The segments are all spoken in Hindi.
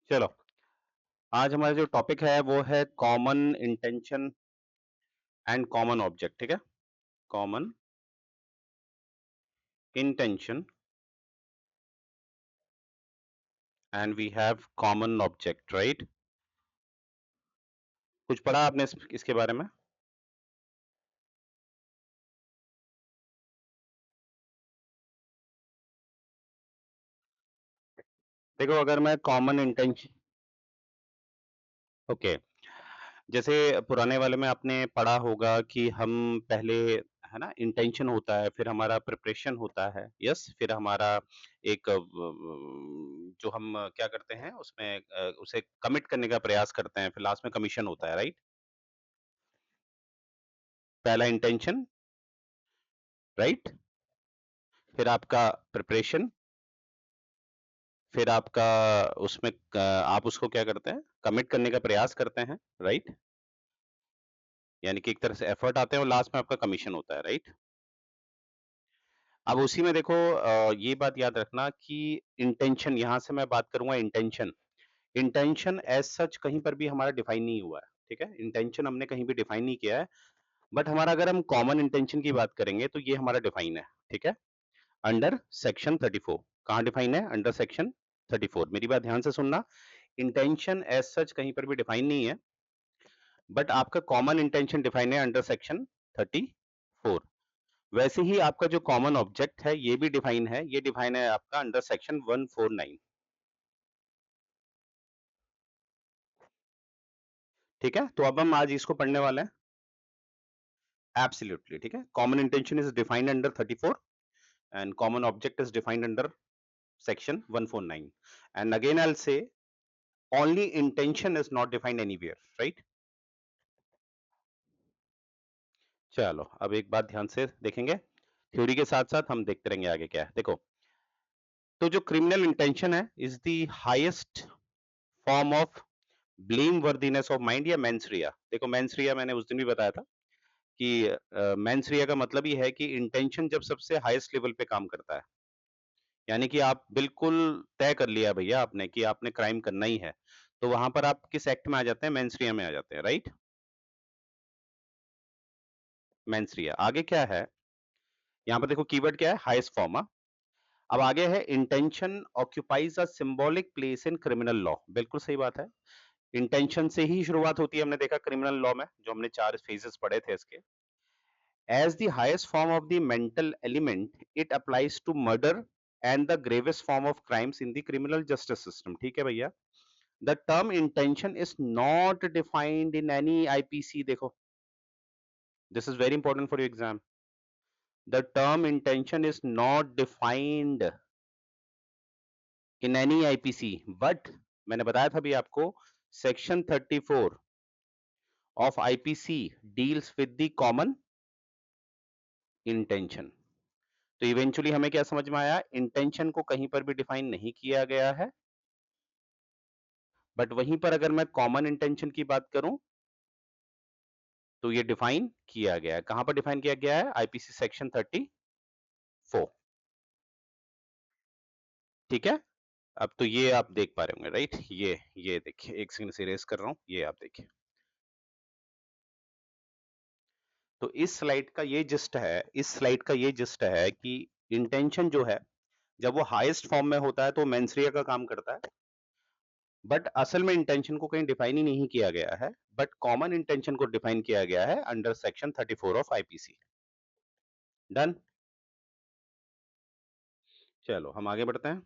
चलो, आज हमारा जो टॉपिक है वो है common intention and common object. ठीक है, common intention and we have common object, right? कुछ पढ़ा आपने इसके बारे में? देखो, अगर मैं कॉमन इंटेंशन, ओके, जैसे पुराने वाले में आपने पढ़ा होगा कि हम पहले, है ना, इंटेंशन होता है, फिर हमारा प्रिपरेशन होता है, यस, फिर हमारा एक जो हम क्या करते हैं उसमें उसे कमिट करने का प्रयास करते हैं, फिर लास्ट में कमीशन होता है, राइट? पहला इंटेंशन, राइट? फिर आपका प्रिपरेशन, फिर आपका उसमें आप उसको क्या करते हैं, कमिट करने का प्रयास करते हैं, राइट? यानी कि एक तरह से एफर्ट आते हैं और लास्ट में आपका कमीशन होता है, राइट? अब उसी में देखो, ये बात याद रखना कि इंटेंशन, यहां से मैं बात करूंगा इंटेंशन। इंटेंशन एज सच कहीं पर भी हमारा डिफाइन नहीं हुआ है, ठीक है? इंटेंशन हमने कहीं भी डिफाइन नहीं किया है, बट हमारा अगर हम कॉमन इंटेंशन की बात करेंगे तो ये हमारा डिफाइन है, ठीक है? Under section 34। कहाँ डिफाइन है? Under section 34। मेरी बात ध्यान से सुनना, इंटेंशन एज सच कहीं पर भी डिफाइन नहीं है, बट आपका कॉमन इंटेंशन डिफाइन है अंडर सेक्शन 34। वैसे ही आपका जो कॉमन ऑब्जेक्ट है ये भी डिफाइन है, ये डिफाइन है आपका अंडर सेक्शन 149। ठीक है, तो अब हम आज इसको पढ़ने वाले हैं। एब्सोल्युटली, ठीक है। Common intention is defined under 34 and common object is defined under section 149, and again I'll say only intention is not defined anywhere, right? चलो, अब एक बात ध्यान से देखेंगे, थ्योरी के साथ साथ हम देखते रहेंगे आगे क्या है। देखो, तो जो क्रिमिनल इंटेंशन है is the highest form of blame worthiness of mind या मेंसरिया। देखो, मेंसरिया मैंने उस दिन भी बताया था कि मेंसरिया का मतलब ही है कि इंटेंशन जब सबसे हाईएस्ट लेवल पे काम करता है, यानी कि आप बिल्कुल तय कर लिया भैया आपने कि आपने क्राइम करना ही है, तो वहां पर आप किस एक्ट में आ जाते हैं? मेंसरिया में आ जाते हैं, राइट? मेंसरिया। आगे क्या है, यहाँ पर देखो कीवर्ड क्या है? Highest form. अब आगे है intention occupies a symbolic place in criminal law. बिल्कुल सही बात है, इंटेंशन से ही शुरुआत होती है, हमने देखा क्रिमिनल लॉ में जो हमने 4 फेजेस पढ़े थे इसके। As the highest form of the mental element, it applies to murder and the gravest form of crimes in the criminal justice system. ठीक है भैया? The term intention is not defined in any IPC. देखो, this is very important for your exam. The term intention is not defined in any IPC, but मैंने बताया था अभी आपको, section 34 of IPC deals with the common intention. तो इवेंचुअली हमें क्या समझ में आया? इंटेंशन को कहीं पर भी डिफाइन नहीं किया गया है, बट वहीं पर अगर मैं कॉमन इंटेंशन की बात करूं तो ये डिफाइन किया गया है। कहां पर डिफाइन किया गया है? IPC section 34। ठीक है, अब तो ये आप देख पा रहे होंगे, राइट? ये देखिए, एक सेकंड से रेस कर रहा हूं, ये आप देखिए। तो इस स्लाइड का ये जिस्ट है, इस स्लाइड का ये जिस्ट है कि इंटेंशन जो है जब वो हाईएस्ट फॉर्म में होता है तो मेंसरिया का काम करता है, बट असल में इंटेंशन को कहीं डिफाइन ही नहीं किया गया है, बट कॉमन इंटेंशन को डिफाइन किया गया है under section 34 of IPC. Done? चलो हम आगे बढ़ते हैं।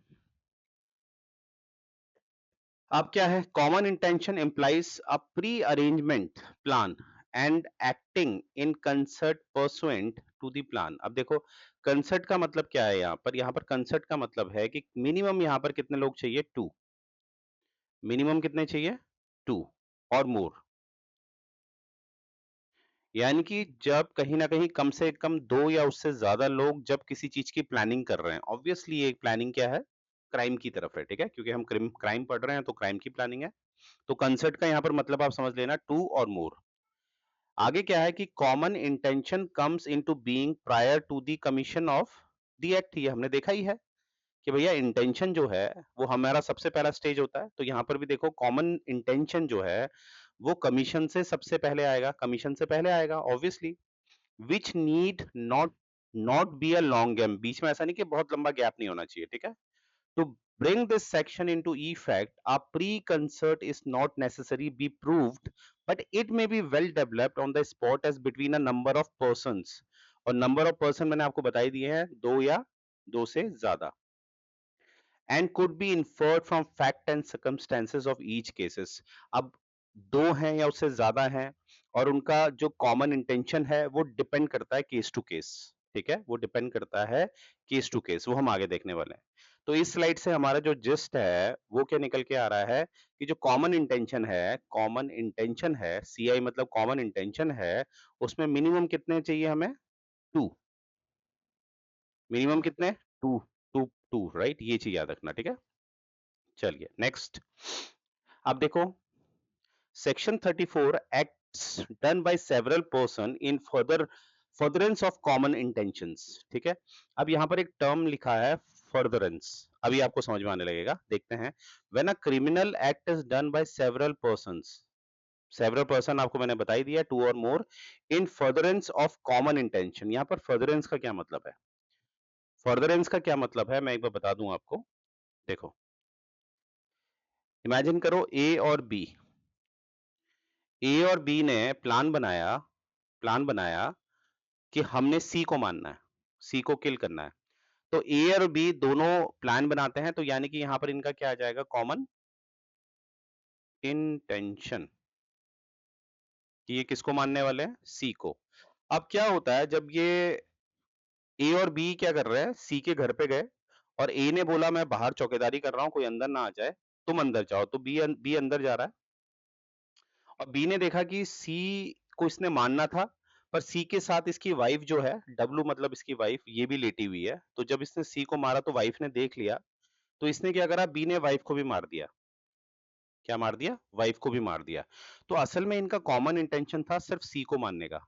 अब क्या है? Common intention implies a pre arrangement plan and acting in concert pursuant to the plan. अब देखो, कंसर्ट का मतलब क्या है? यहाँ पर, यहाँ पर कंसर्ट का मतलब है कि मिनिमम यहाँ पर कितने लोग चाहिए? टू। मिनिमम कितने चाहिए? टू और मोर। यानी कि जब कहीं ना कहीं कम से कम दो या उससे ज्यादा लोग जब किसी चीज की प्लानिंग कर रहे हैं, ऑब्वियसली ये प्लानिंग क्या है? क्राइम की तरफ है, ठीक है? क्योंकि हम क्राइम पढ़ रहे हैं तो क्राइम की प्लानिंग है। तो कंसर्ट का यहाँ पर मतलब आप समझ लेना, टू और मोर। आगे क्या है कि common intention comes into being prior to the commission of the act. ये हमने देखा ही है कि भैया इंटेंशन जो है वो हमारा सबसे पहला स्टेज होता है। तो यहाँ पर भी देखो कॉमन इंटेंशन जो है वो कमीशन से सबसे पहले आएगा, कमीशन से पहले आएगा obviously. Which need not not be a long game, बीच में ऐसा नहीं कि बहुत लंबा गैप नहीं होना चाहिए, ठीक है। To bring this section into effect, a pre-concert is not necessary be proved, but it may be well developed on the spot as between a number of persons. और number of person मैंने आपको बताई दिए हैं, दो या दो से ज्यादा, and could be inferred from fact and circumstances of each cases. अब दो हैं या उससे ज्यादा हैं और उनका जो कॉमन इंटेंशन है वो डिपेंड करता है केस टू केस, ठीक है, वो डिपेंड करता है केस टू केस, वो हम आगे देखने वाले हैं। तो इस स्लाइड से हमारा जो जिस्ट है वो क्या निकल के आ रहा है कि जो कॉमन इंटेंशन है, सीआई मतलब कॉमन इंटेंशन है, उसमें मिनिमम कितने चाहिए हमें, टू, मिनिमम कितने, टू, टू टू, राइट, ये चीज याद रखना, ठीक है। चलिए नेक्स्ट, अब देखो section 34 acts done by several person in furtherance of common intentions, ठीक है। अब यहाँ पर एक टर्म लिखा है फर्दरेंस, अभी आपको समझ में आने लगेगा, देखते हैं। When a criminal act is done by several persons, several person आपको मैंने बताई दिया, टू और more, in furtherance of common intention. यहाँ पर फर्दरेंस का क्या मतलब है, फर्दरेंस का क्या मतलब है मैं एक बार बता दूं आपको। देखो इमेजिन करो ए और बी ने प्लान बनाया कि हमने सी को मारना है, सी को किल करना है। तो ए और बी दोनों प्लान बनाते हैं, तो यानी कि यहां पर इनका क्या आ जाएगा, कॉमन इंटेंशन, कि ये किसको मानने वाले हैं, सी को। अब क्या होता है जब ये ए और बी क्या कर रहे हैं, सी के घर पे गए और ए ने बोला मैं बाहर चौकीदारी कर रहा हूं, कोई अंदर ना आ जाए, तुम अंदर जाओ, तो बी अंदर जा रहा है और बी ने देखा कि सी को इसने मानना था, पर सी के साथ इसकी वाइफ जो है, डब्लू मतलब इसकी वाइफ, ये भी लेटी हुई है। तो जब इसने सी को मारा तो वाइफ ने देख लिया, तो इसने क्या करा, बी ने वाइफ को भी मार दिया, क्या मार दिया, वाइफ को भी मार दिया। तो असल में इनका कॉमन इंटेंशन था सिर्फ सी को मारने का,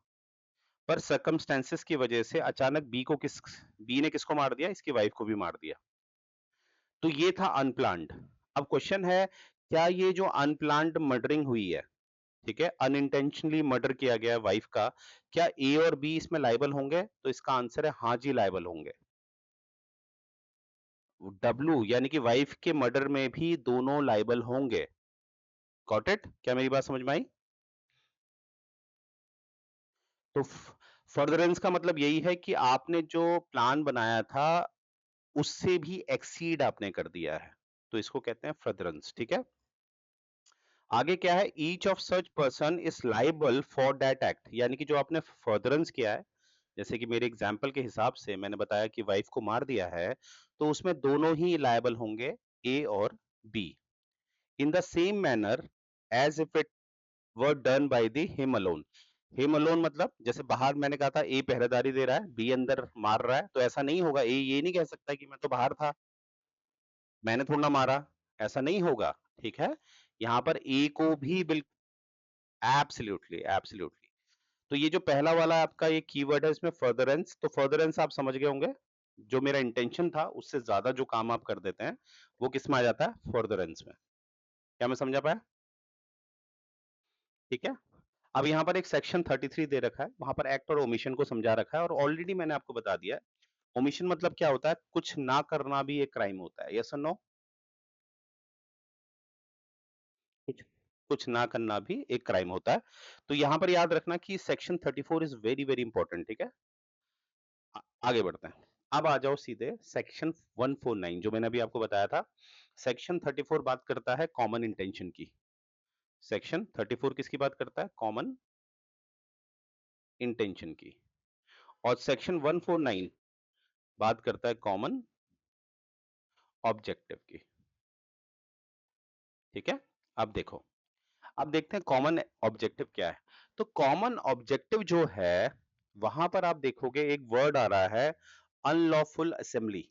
पर सर्कमस्टेंसेस की वजह से अचानक बी ने किसको मार दिया, इसकी वाइफ को भी मार दिया। तो ये था अनप्लान्ड। अब क्वेश्चन है, क्या ये जो अनप्लान्ड मर्डरिंग हुई है, ठीक है, अनइंटेंशनली मर्डर किया गया है वाइफ का, क्या ए और बी इसमें लायबल होंगे, तो इसका आंसर है हाँ जी लायबल होंगे। डब्लू यानी कि वाइफ के मर्डर में भी दोनों लायबल होंगे। गॉट इट, क्या मेरी बात समझ में आई। तो फर्दरेंस का मतलब यही है कि आपने जो प्लान बनाया था उससे भी एक्सीड आपने कर दिया है, तो इसको कहते हैं फर्दरेंस, ठीक है। आगे क्या है, each of such person is liable for that act, यानी कि जो आपने फर्दरेंस किया है, जैसे कि मेरे एग्जाम्पल के हिसाब से मैंने बताया कि वाइफ को मार दिया है, तो उसमें दोनों ही लायबल होंगे, ए और B, in the same manner as if it were done by the him alone. Him alone मतलब जैसे बाहर मैंने कहा था ए पहरेदारी दे रहा है, बी अंदर मार रहा है, तो ऐसा नहीं होगा, ए ये नहीं कह सकता कि मैं तो बाहर था, मैंने थोड़ा ना मारा, ऐसा नहीं होगा, ठीक है। यहाँ पर ए को भी बिल्कुल, एब्सोल्युटली एब्सोल्युटली। तो ये जो पहला वाला आपका ये कीवर्ड है इसमें फर्दरेंस, तो फर्दरेंस आप समझ गए होंगे, जो मेरा इंटेंशन था उससे ज्यादा जो काम आप कर देते हैं वो किस में आ जाता है, फर्दरेंस में। क्या मैं समझा पाया, ठीक है। अब यहाँ पर एक सेक्शन 33 दे रखा है, वहां पर एक्ट और ओमिशन को समझा रखा है, और ऑलरेडी मैंने आपको बता दिया है ओमिशन मतलब क्या होता है, कुछ ना करना भी एक क्राइम होता है, यस और नो, कुछ कुछ ना करना भी एक क्राइम होता है। तो यहाँ पर याद रखना कि section 34 is very very important, ठीक है। आगे बढ़ते हैं, अब आ जाओ सीधे सेक्शन 149 जो मैंने अभी आपको बताया था। सेक्शन 34 बात करता है कॉमन इंटेंशन की, सेक्शन 34 किसकी बात करता है, कॉमन इंटेंशन की, और सेक्शन 149 बात करता है कॉमन ऑब्जेक्टिव की, ठीक है। अब देखो, अब देखते हैं कॉमन ऑब्जेक्टिव क्या है। तो कॉमन ऑब्जेक्टिव जो है वहां पर आप देखोगे एक वर्ड आ रहा है, अनलॉफुल असेंबली,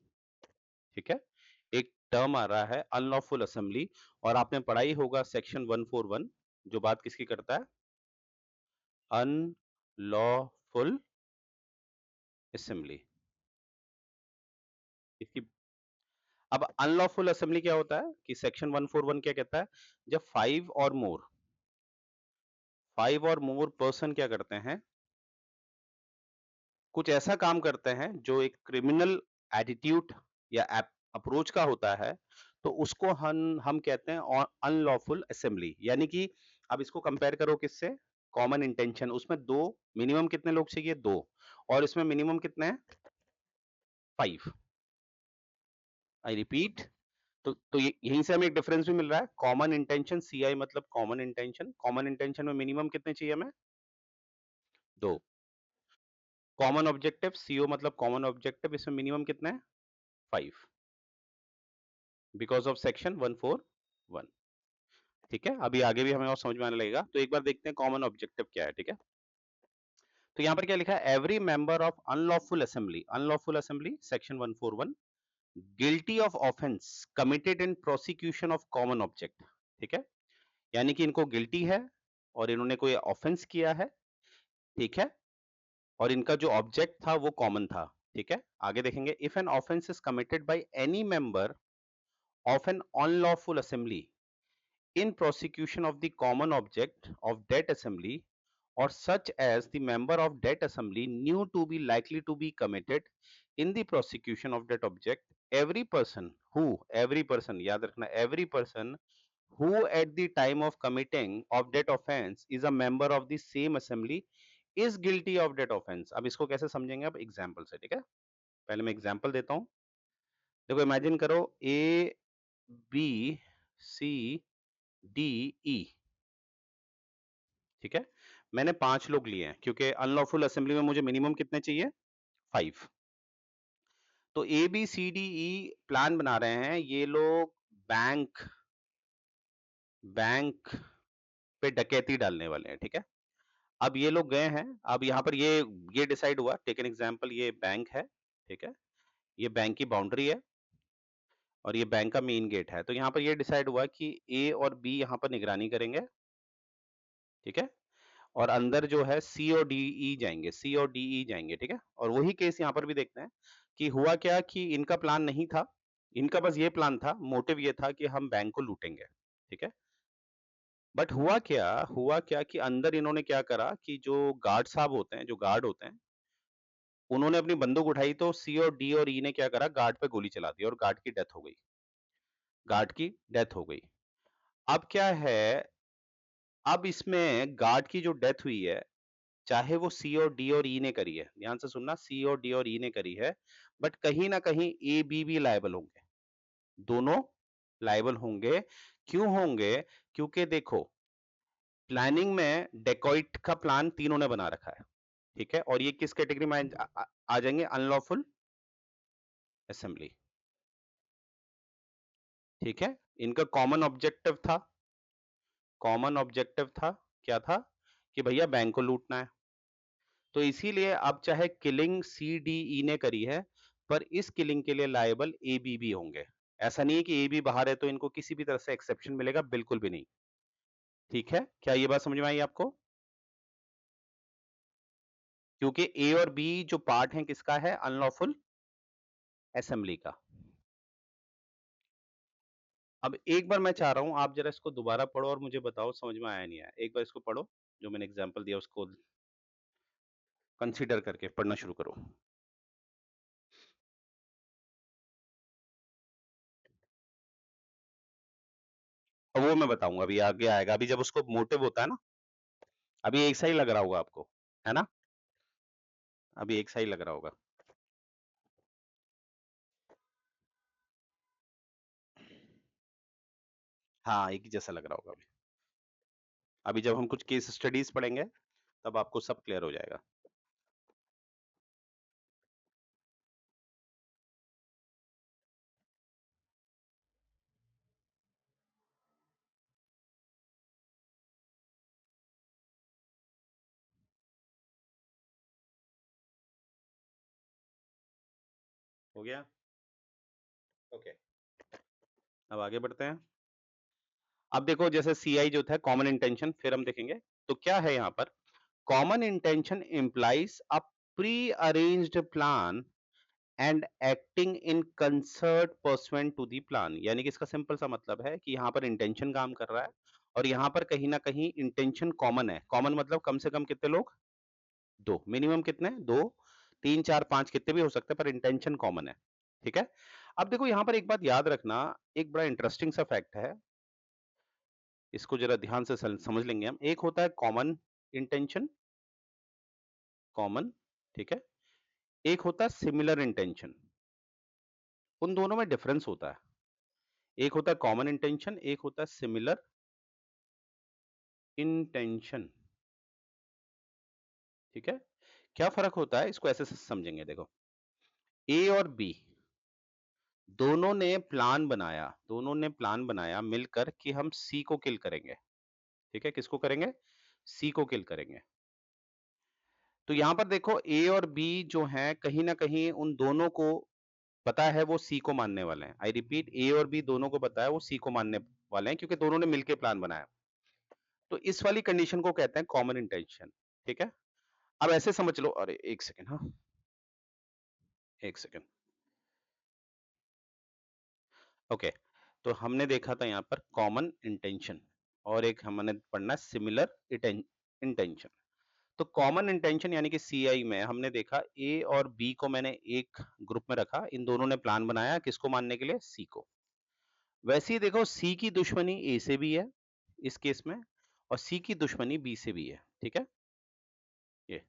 ठीक है, एक टर्म आ रहा है अनलॉफुल असेंबली, और आपने पढ़ा ही होगा सेक्शन 141 जो बात किसकी करता है, अनलॉफुल असेंबली, इसकी अब अनलॉफुल असेंबली क्या होता है कि सेक्शन 141 क्या कहता है, जब 5 और मोर पर्सन क्या करते हैं, कुछ ऐसा काम करते हैं जो एक क्रिमिनल एटीट्यूड या अप्रोच का होता है, तो उसको हम कहते हैं अनलॉफुल असेंबली। यानी कि अब इसको कंपेयर करो किससे, कॉमन इंटेंशन। उसमें दो, मिनिमम कितने लोग चाहिए, दो, और इसमें मिनिमम कितने हैं, 5। आई रिपीट, तो यहीं से हमें एक डिफरेंस भी मिल रहा है। कॉमन इंटेंशन, सीआई मतलब कॉमन इंटेंशन, कॉमन इंटेंशन में मिनिमम कितने चाहिए हमें, दो। कॉमन ऑब्जेक्टिव, सीओ मतलब कॉमन ऑब्जेक्टिव, इसमें मिनिमम कितने हैं, 5, बिकॉज ऑफ सेक्शन 141। ठीक है, अभी आगे भी हमें और समझ में आने लगेगा। तो एक बार देखते हैं कॉमन ऑब्जेक्टिव क्या है। ठीक है, तो यहाँ पर क्या लिखा है, every member of unlawful assembly section 141 guilty of offence committed in prosecution of common object. ठीक है, यानी कि इनको गिल्टी है और इन्होंने कोई ऑफेंस किया है। ठीक है, और इनका जो ऑब्जेक्ट था वो कॉमन था। ठीक है, आगे देखेंगे, if an offence is committed by any member of an unlawful assembly in prosecution of the common object of that assembly, or such as the member of that assembly knew to be likely to be committed in the prosecution of that object, every person याद रखना, every person who at the time of committing of that offense is a member of the same assembly is guilty of that offense। अब इसको कैसे समझेंगे, अब एग्जाम्पल से। ठीक है, पहले मैं एग्जाम्पल देता हूं। देखो, इमेजिन करो ए बी सी डी ई। ठीक है, मैंने 5 लोग लिए हैं क्योंकि अनलॉफुल असेंबली में मुझे मिनिमम कितने चाहिए, 5। तो A B C D E plan बना रहे हैं, ये लोग बैंक बैंक पे डकैती डालने वाले हैं। ठीक है, अब ये लोग गए हैं, अब यहाँ पर ये डिसाइड हुआ, टेक एन एग्जांपल, ये बैंक है। ठीक है, ये बैंक की बाउंड्री है और ये बैंक का मेन गेट है। तो यहाँ पर ये डिसाइड हुआ कि ए और बी यहाँ पर निगरानी करेंगे। ठीक है, और अंदर जो है सी और डी ई जाएंगे, सी और डी ई जाएंगे। ठीक है, और वही केस यहाँ पर भी देखते हैं कि हुआ क्या कि इनका प्लान नहीं था, इनका बस ये प्लान था, मोटिव ये था कि हम बैंक को लूटेंगे। ठीक है, बट हुआ क्या कि अंदर इन्होंने क्या करा कि जो गार्ड साहब होते हैं, जो गार्ड होते हैं, उन्होंने अपनी बंदूक उठाई, तो सी और डी और ई ने क्या करा, गार्ड पे गोली चला दी और गार्ड की डेथ हो गई। गार्ड की डेथ हो गई। अब क्या है, अब इसमें गार्ड की जो डेथ हुई है, चाहे वो सी और डी और ई ने करी है, ध्यान से सुनना, सी और डी और ई ने करी है, बट कहीं ना कहीं ए बी भी लायबल होंगे, दोनों लायबल होंगे। क्यों होंगे, क्योंकि देखो, प्लानिंग में डेकॉइट का प्लान तीनों ने बना रखा है। ठीक है, और ये किस कैटेगरी में आ जाएंगे, अनलॉफुल असेंबली। ठीक है, इनका कॉमन ऑब्जेक्टिव था, क्या था कि भैया बैंक को लूटना है। तो इसीलिए अब चाहे किलिंग सी डी ई ने करी है, पर इस किलिंग के लिए लायबल ए बी भी होंगे। ऐसा नहीं है कि ए बी बाहर है तो इनको किसी भी तरह से एक्सेप्शन मिलेगा, बिल्कुल भी नहीं। ठीक है, क्या ये बात समझ में आई आपको, क्योंकि ए और बी जो पार्ट है किसका है, अनलॉफुल असेंबली का। अब एक बार मैं चाह रहा हूं आप जरा इसको दोबारा पढ़ो और मुझे बताओ समझ में आया नहीं आया। एक बार इसको पढ़ो, जो मैंने एग्जांपल दिया उसको कंसीडर करके पढ़ना शुरू करो। और वो मैं बताऊंगा, अभी आगे आएगा, अभी जब उसको मोटिव होता है ना, अभी एक सा ही लग रहा होगा आपको, है ना, अभी एक सा ही लग रहा होगा। हाँ, एक ही जैसा लग रहा होगा अभी। अभी जब हम कुछ केस स्टडीज पढ़ेंगे तब आपको सब क्लियर हो जाएगा। हो गया, ओके, अब आगे बढ़ते हैं। अब देखो, जैसे सीआई जो था कॉमन इंटेंशन, फिर हम देखेंगे तो क्या है यहाँ पर, common intention implies a pre arranged plan and acting in concert pursuant to the plan, यानी कि इसका सिंपल सा मतलब है कि यहाँ पर इंटेंशन काम कर रहा है और यहाँ पर कहीं ना कहीं इंटेंशन कॉमन है। कॉमन मतलब कम से कम कितने लोग, दो, मिनिमम कितने, दो, तीन, चार, पांच, कितने भी हो सकते हैं, पर इंटेंशन कॉमन है। ठीक है। अब देखो यहाँ पर एक बात याद रखना, एक बड़ा इंटरेस्टिंग सा फैक्ट है, इसको जरा ध्यान से समझ लेंगे हम। एक होता है कॉमन इंटेंशन, कॉमन, ठीक है। एक होता है सिमिलर इंटेंशन। उन दोनों में डिफरेंस होता है। एक होता है कॉमन इंटेंशन, एक होता है सिमिलर इंटेंशन। ठीक है। क्या फर्क होता है, इसको ऐसे समझेंगे। देखो, ए और बी दोनों ने प्लान बनाया, दोनों ने प्लान बनाया मिलकर कि हम सी को किल करेंगे। ठीक है, किसको करेंगे, सी को किल करेंगे। तो यहां पर देखो ए और बी जो हैं, कहीं ना कहीं उन दोनों को पता है वो सी को मानने वाले हैं। आई रिपीट, ए और बी दोनों को पता है वो सी को मानने वाले हैं, क्योंकि दोनों ने मिलकर प्लान बनाया। तो इस वाली कंडीशन को कहते हैं कॉमन इंटेंशन। ठीक है। अब ऐसे समझ लो, अरे एक सेकेंड, हाँ एक सेकेंड, ओके। तो हमने देखा था यहाँ पर कॉमन इंटेंशन और एक हमने पढ़ना सिमिलर इंटेंशन। तो कॉमन इंटेंशन यानी कि सीआई में हमने देखा ए और बी को मैंने एक ग्रुप में रखा, इन दोनों ने प्लान बनाया किसको मानने के लिए, सी को। वैसे ही देखो सी की दुश्मनी ए से भी है इस केस में, और सी की दुश्मनी बी से भी है। ठीक है, ये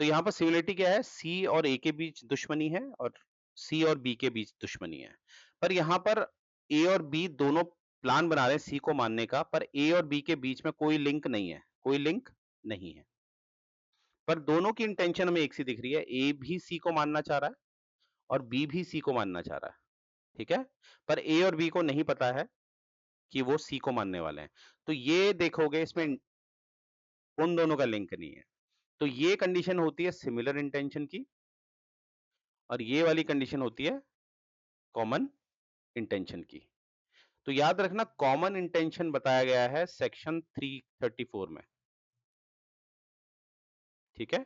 तो यहाँ पर सिमिलरिटी क्या है, सी और ए के बीच दुश्मनी है और सी और बी के बीच दुश्मनी है। पर यहाँ पर ए और बी दोनों प्लान बना रहे हैं सी को मानने का, पर ए और बी के बीच में कोई लिंक नहीं है, कोई लिंक नहीं है। पर दोनों की इंटेंशन हमें एक सी दिख रही है, ए भी सी को मानना चाह रहा है और बी भी सी को मानना चाह रहा है। ठीक है। पर ए और बी को नहीं पता है कि वो सी को मानने वाले हैं। तो ये देखोगे इसमें उन दोनों का लिंक नहीं है। तो ये कंडीशन होती है सिमिलर इंटेंशन की और ये वाली कंडीशन होती है कॉमन इंटेंशन की। तो याद रखना कॉमन इंटेंशन बताया गया है सेक्शन 334 में। ठीक है।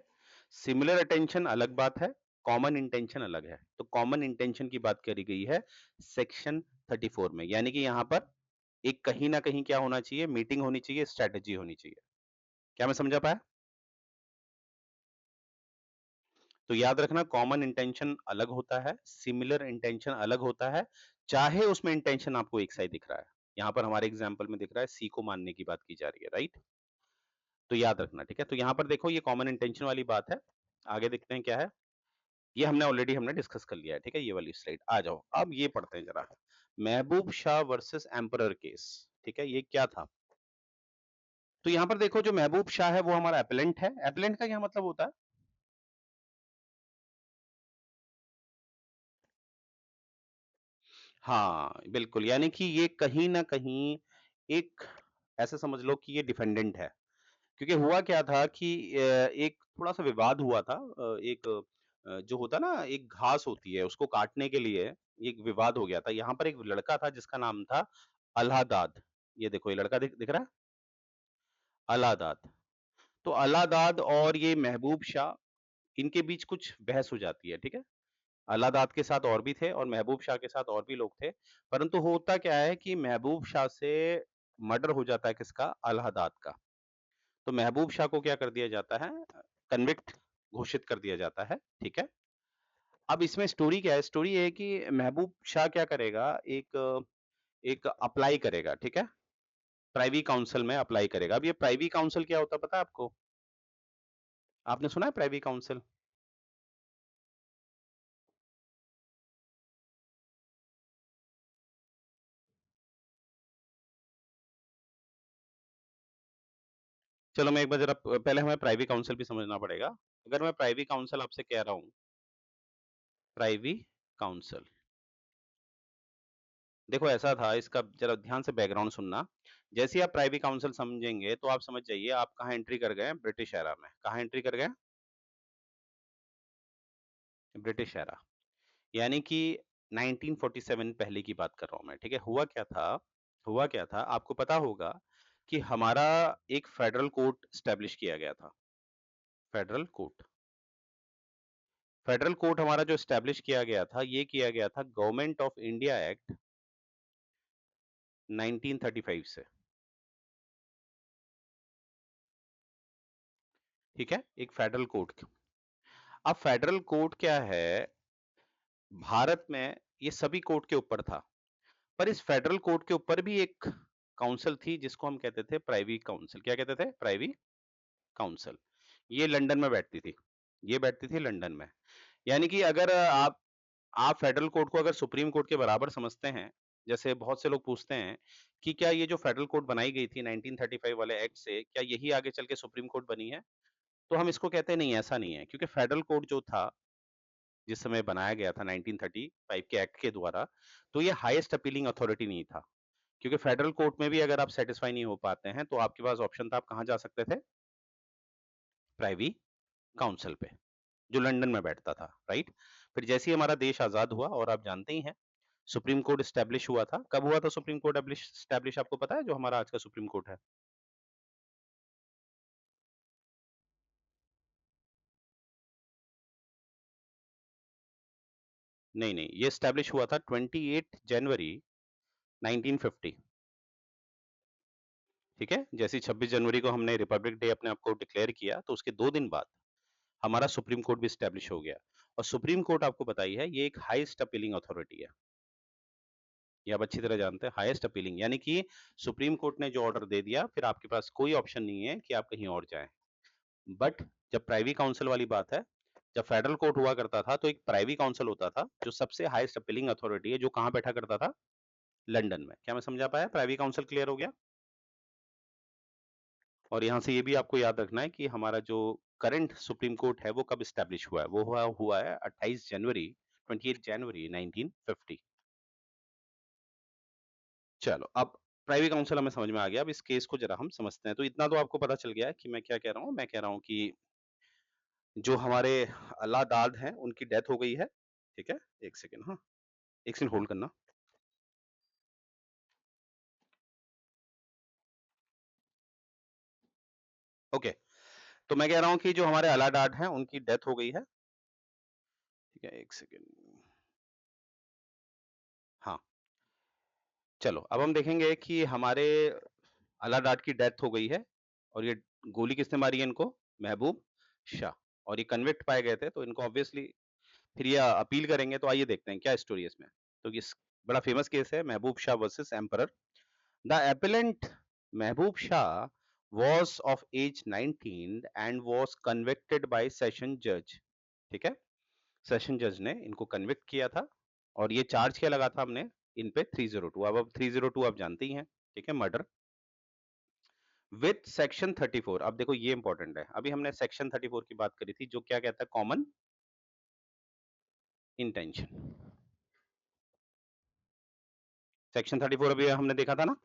सिमिलर अटेंशन अलग बात है, कॉमन इंटेंशन अलग है। तो कॉमन इंटेंशन की बात करी गई है सेक्शन 34 में, यानी कि यहां पर एक कहीं ना कहीं क्या होना चाहिए, मीटिंग होनी चाहिए, स्ट्रेटेजी होनी चाहिए। क्या मैं समझा पाया? तो याद रखना कॉमन इंटेंशन अलग होता है, सिमिलर इंटेंशन अलग होता है, चाहे उसमें इंटेंशन आपको एक सा ही दिख रहा है। यहां पर हमारे एग्जाम्पल में दिख रहा है सी को मानने की बात की जा रही है, राइट। तो याद रखना, ठीक है। तो यहाँ पर देखो ये कॉमन इंटेंशन वाली बात है। आगे देखते हैं क्या है, ये हमने ऑलरेडी हमने डिस्कस कर लिया है। ठीक है, ये वाली स्लाइड आ जाओ, अब ये पढ़ते हैं जरा, महबूब शाह वर्सेस एम्परर केस। ठीक है, ये क्या था। तो यहाँ पर देखो जो महबूब शाह है वो हमारा एपेलेंट है। एपेलेंट का क्या मतलब होता है, हाँ बिल्कुल, यानी कि ये कहीं ना कहीं एक ऐसे समझ लो कि ये डिफेंडेंट है। क्योंकि हुआ क्या था कि एक थोड़ा सा विवाद हुआ था, एक जो होता ना, एक घास होती है उसको काटने के लिए एक विवाद हो गया था। यहाँ पर एक लड़का था जिसका नाम था अलादाद। ये देखो ये लड़का दिख रहा है, अलादाद। तो अलादाद और ये महबूब शाह, इनके बीच कुछ बहस हो जाती है। ठीक है, अलादाद के साथ और भी थे और महबूब शाह के साथ और भी लोग थे। परंतु होता क्या है कि महबूब शाह से मर्डर हो जाता है किसका, अलादाद का। तो महबूब शाह को क्या कर दिया जाता है, कन्विक्ट घोषित कर दिया जाता है। ठीक है। अब इसमें स्टोरी क्या है, स्टोरी ये है कि महबूब शाह क्या करेगा, एक एक अप्लाई करेगा। ठीक है, प्राइवी काउंसिल में अप्लाई करेगा। अब ये प्राइवी काउंसिल क्या होता है पता है आपको, आपने सुना है प्राइवी काउंसिल? चलो मैं एक बार जरा पहले हमें प्राइवी काउंसिल भी समझना पड़ेगा। अगर मैं प्राइवी काउंसिल आपसे कह रहा हूँ, प्राइवी काउंसिल, देखो ऐसा था, इसका जरा ध्यान से बैकग्राउंड सुनना। जैसे ही आप प्राइवी काउंसिल समझेंगे तो आप समझ जाइए आप कहाँ एंट्री कर गए, ब्रिटिश एरा में। कहाँ एंट्री कर गए, ब्रिटिश एरा। यानी कि 1947 पहले की बात कर रहा हूं मैं। ठीक है, हुआ क्या था, हुआ क्या था आपको पता होगा कि हमारा एक फेडरल कोर्ट स्टैब्लिश किया गया था। फेडरल कोर्ट, फेडरल कोर्ट हमारा जो स्टैब्लिश किया गया था, ये किया गया था गवर्नमेंट ऑफ इंडिया एक्ट 1935 से, ठीक है, एक फेडरल कोर्ट। अब फेडरल कोर्ट क्या है, भारत में ये सभी कोर्ट के ऊपर था, पर इस फेडरल कोर्ट के ऊपर भी एक काउंसिल थी जिसको हम कहते थे प्राइवी काउंसिल। क्या कहते थे? Privy council. ये लंदन में बैठती थी, ये बैठती थी लंदन में। यानी कि अगर आप फेडरल कोर्ट को अगर सुप्रीम कोर्ट के बराबर समझते हैं, जैसे बहुत से लोग पूछते हैं कि क्या ये जो फेडरल कोर्ट बनाई गई थी 1935 वाले एक्ट से, क्या यही आगे चल के सुप्रीम कोर्ट बनी है? तो हम इसको कहते हैं नहीं, ऐसा नहीं है, क्योंकि फेडरल कोर्ट जो था, जिस समय बनाया गया था 1935 के एक्ट के द्वारा, तो ये हाईएस्ट अपीलिंग अथॉरिटी नहीं था। क्योंकि फेडरल कोर्ट में भी अगर आप सेटिस्फाई नहीं हो पाते हैं, तो आपके पास ऑप्शन था, आप कहाँ जा सकते थे? प्राइवी काउंसिल पे, जो लंदन में बैठता था, राइट? फिर जैसे ही हमारा देश आजाद हुआ, और आप जानते ही हैं, सुप्रीम कोर्ट स्टैब्लिश हुआ था। कब हुआ था सुप्रीम कोर्ट स्टैब्लिश, आपको पता है, जो हमारा आज का सुप्रीम कोर्ट है? नहीं नहीं, ये स्टैब्लिश हुआ था 28 जनवरी 1950। ठीक है, जैसे 26 जनवरी को हमने रिपब्लिक डे अपने आप को डिक्लेयर किया, तो उसके 2 दिन बाद हमारा सुप्रीम कोर्ट भी स्टैब्लिश हो गया। और सुप्रीम कोर्ट आपको पता ही है, ये एक हाईएस्ट अपीलिंग अथॉरिटी है, ये आप अच्छी तरह जानते हैं। हाईएस्ट अपीलिंग यानी कि सुप्रीम कोर्ट ने जो ऑर्डर दे दिया, फिर आपके पास कोई ऑप्शन नहीं है कि आप कहीं और जाएं। बट जब प्राइवी काउंसिल वाली बात है, जब फेडरल कोर्ट हुआ करता था, तो एक प्राइवी काउंसिल होता था जो सबसे हाईएस्ट अपीलिंग अथॉरिटी है, जो कहाँ बैठा करता था? लंदन में। क्या मैं समझा पाया? प्राइवी काउंसिल क्लियर हो गया। और यहाँ से ये भी आपको याद रखना है कि हमारा जो करंट सुप्रीम कोर्ट है, वो कब स्टैब्लिश हुआ है? वो हुआ है 28 जनवरी 28 जनवरी 1950। चलो, अब प्राइवी काउंसिल हमें समझ में आ गया। अब इस केस को जरा हम समझते हैं। तो इतना तो आपको पता चल गया है कि मैं क्या कह रहा हूँ। मैं कह रहा हूँ कि जो हमारे अल्लाह दाद हैं, उनकी डेथ हो गई है। ठीक है, एक सेकेंड, हाँ, एक सेकंड होल्ड करना। ओके, तो मैं कह रहा हूँ कि जो हमारे अल्लाह डाड हैं, उनकी डेथ हो गई है। ठीक है, एक सेकेंड, हाँ। चलो, अब हम देखेंगे कि हमारे अल्लाह डाड की डेथ हो गई है, और ये गोली किसने मारी है इनको? महबूब शाह। और ये कन्विक्ट पाए गए थे, तो इनको ऑब्वियसली फिर ये अपील करेंगे। तो आइए देखते हैं क्या स्टोरी है इसमें। तो ये बड़ा फेमस केस है, महबूब Shah versus emperor. The appellant Mehboob Shah was of age 19 and was convicted by session judge। ठीक है, सेशन जज ने इनको कन्विक्ट किया था, और ये चार्ज क्या लगा था हमने इन पे? 302। अब 302 आप जानते ही हैं, ठीक है, मर्डर विथ सेक्शन 34। अब देखो, ये इंपॉर्टेंट है। अभी हमने सेक्शन 34 की बात करी थी, जो क्या कहता है? Common intention. सेक्शन 34 अभी हमने देखा था ना,